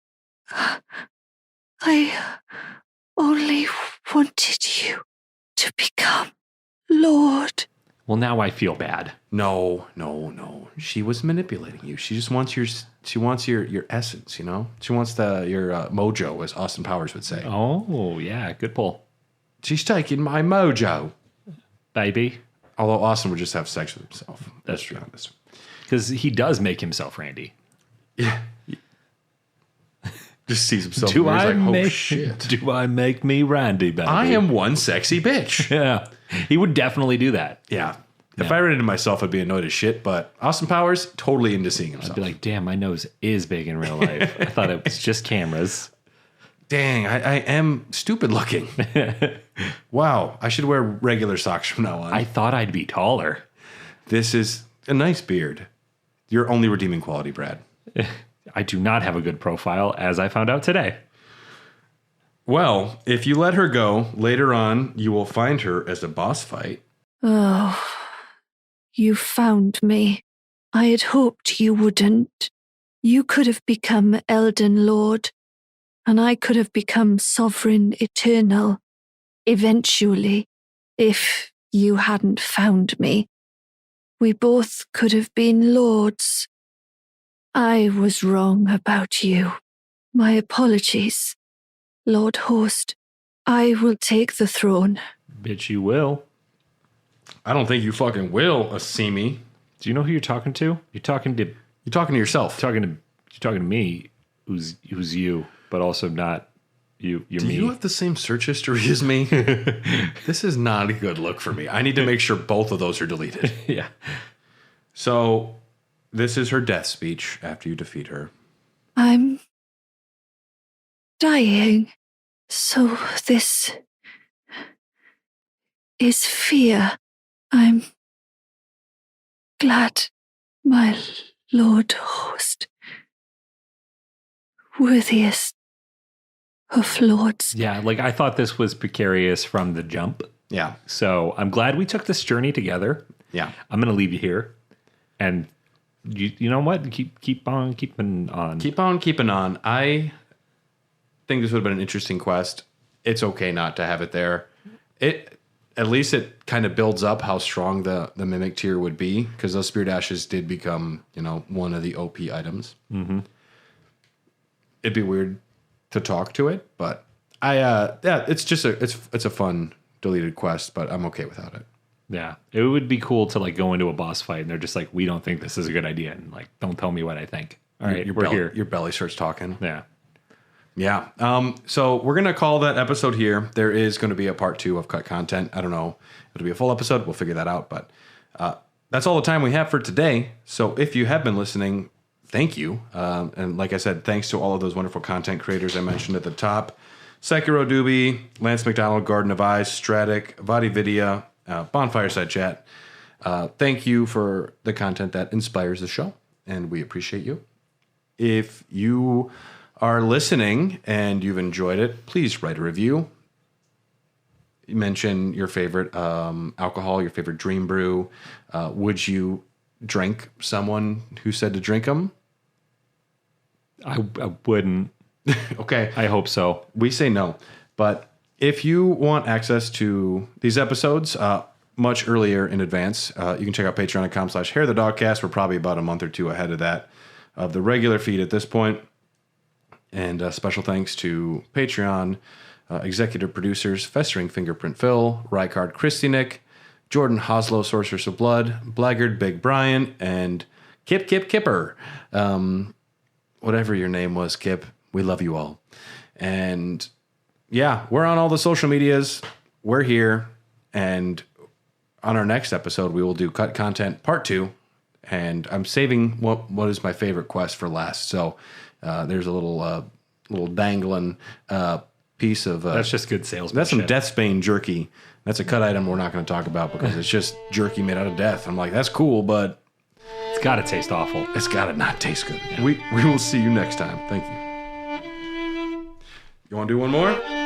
I only wanted you to become Lord. Well, now I feel bad. No. She was manipulating you. She just wants your essence, you know? She wants your mojo, as Austin Powers would say. Oh, yeah, good pull. She's taking my mojo. Baby. Although Austin would just have sex with himself. That's true. Because he does make himself Randy. Yeah. Just sees himself. Do I make me Randy, baby? I am one sexy bitch. Yeah. He would definitely do that. Yeah. If I ran into myself, I'd be annoyed as shit. But Austin Powers, totally into seeing himself. I'd be like, damn, my nose is big in real life. I thought it was just cameras. Dang, I am stupid looking. Wow, I should wear regular socks from now on. I thought I'd be taller. This is a nice beard. Your only redeeming quality, Brad. I do not have a good profile, as I found out today. Well, if you let her go, later on, you will find her as a boss fight. Oh, you found me. I had hoped you wouldn't. You could have become Elden Lord, and I could have become Sovereign Eternal, eventually, if you hadn't found me. We both could have been lords. I was wrong about you. My apologies. Lord Host, I will take the throne. Bitch, you will. I don't think you fucking will, Asimi. Do you know who you're talking to? You're talking to yourself. You're talking to me, who's you, but also not you. You're me. Do you have the same search history as me? This is not a good look for me. I need to make sure both of those are deleted. Yeah. So this is her death speech after you defeat her. I'm dying. So this is fear. I'm glad, my Lord Host, worthiest of lords. Yeah, like I thought this was precarious from the jump. Yeah. So I'm glad we took this journey together. Yeah. I'm going to leave you here. And you know what? Keep on keeping on. Keep on keeping on. I think this would have been an interesting quest. It's okay not to have it there. At least it kind of builds up how strong the mimic tier would be, because those spirit ashes did become, one of the OP items. Mm-hmm. It'd be weird to talk to it, but it's just it's a fun deleted quest, but I'm okay without it. Yeah, it would be cool to like go into a boss fight and they're just like, we don't think this is a good idea, and like, don't tell me what I think. All right, we're here. Your belly starts talking. Yeah. Yeah. So we're going to call that episode here. There is going to be a part 2 of cut content. I don't know. It'll be a full episode. We'll figure that out. But that's all the time we have for today. So if you have been listening, thank you. And like I said, thanks to all of those wonderful content creators I mentioned at the top. Sekiro Dubi, Lance McDonald, Garden of Eyes, Stratek, VaatiVidya, Bonfireside Chat. Thank you for the content that inspires the show. And we appreciate you. If you are listening and you've enjoyed it, please write a review. mention your favorite alcohol, your favorite dream brew. Would you drink someone who said to drink them? I wouldn't. Okay. I hope so. We say no. But if you want access to these episodes much earlier in advance, you can check out patreon.com/hairthedogcast. We're probably about a month or two ahead of that, of the regular feed at this point. And special thanks to Patreon executive producers Festering Fingerprint Phil, Rykard Christianick, Jordan Hoslow, Sorceress of Blood, Blackguard Big Brian, and Kipper. Whatever your name was, Kip, we love you all. And yeah, we're on all the social medias. We're here. And on our next episode, we will do Cut Content Part 2. And I'm saving what is my favorite quest for last. So there's a little dangling piece of... that's just good salesmanship. That's some Deathsbane jerky. That's a cut item we're not going to talk about because it's just jerky made out of death. I'm like, that's cool, but... It's got to taste awful. It's got to not taste good. Yeah. We will see you next time. Thank you. You want to do one more?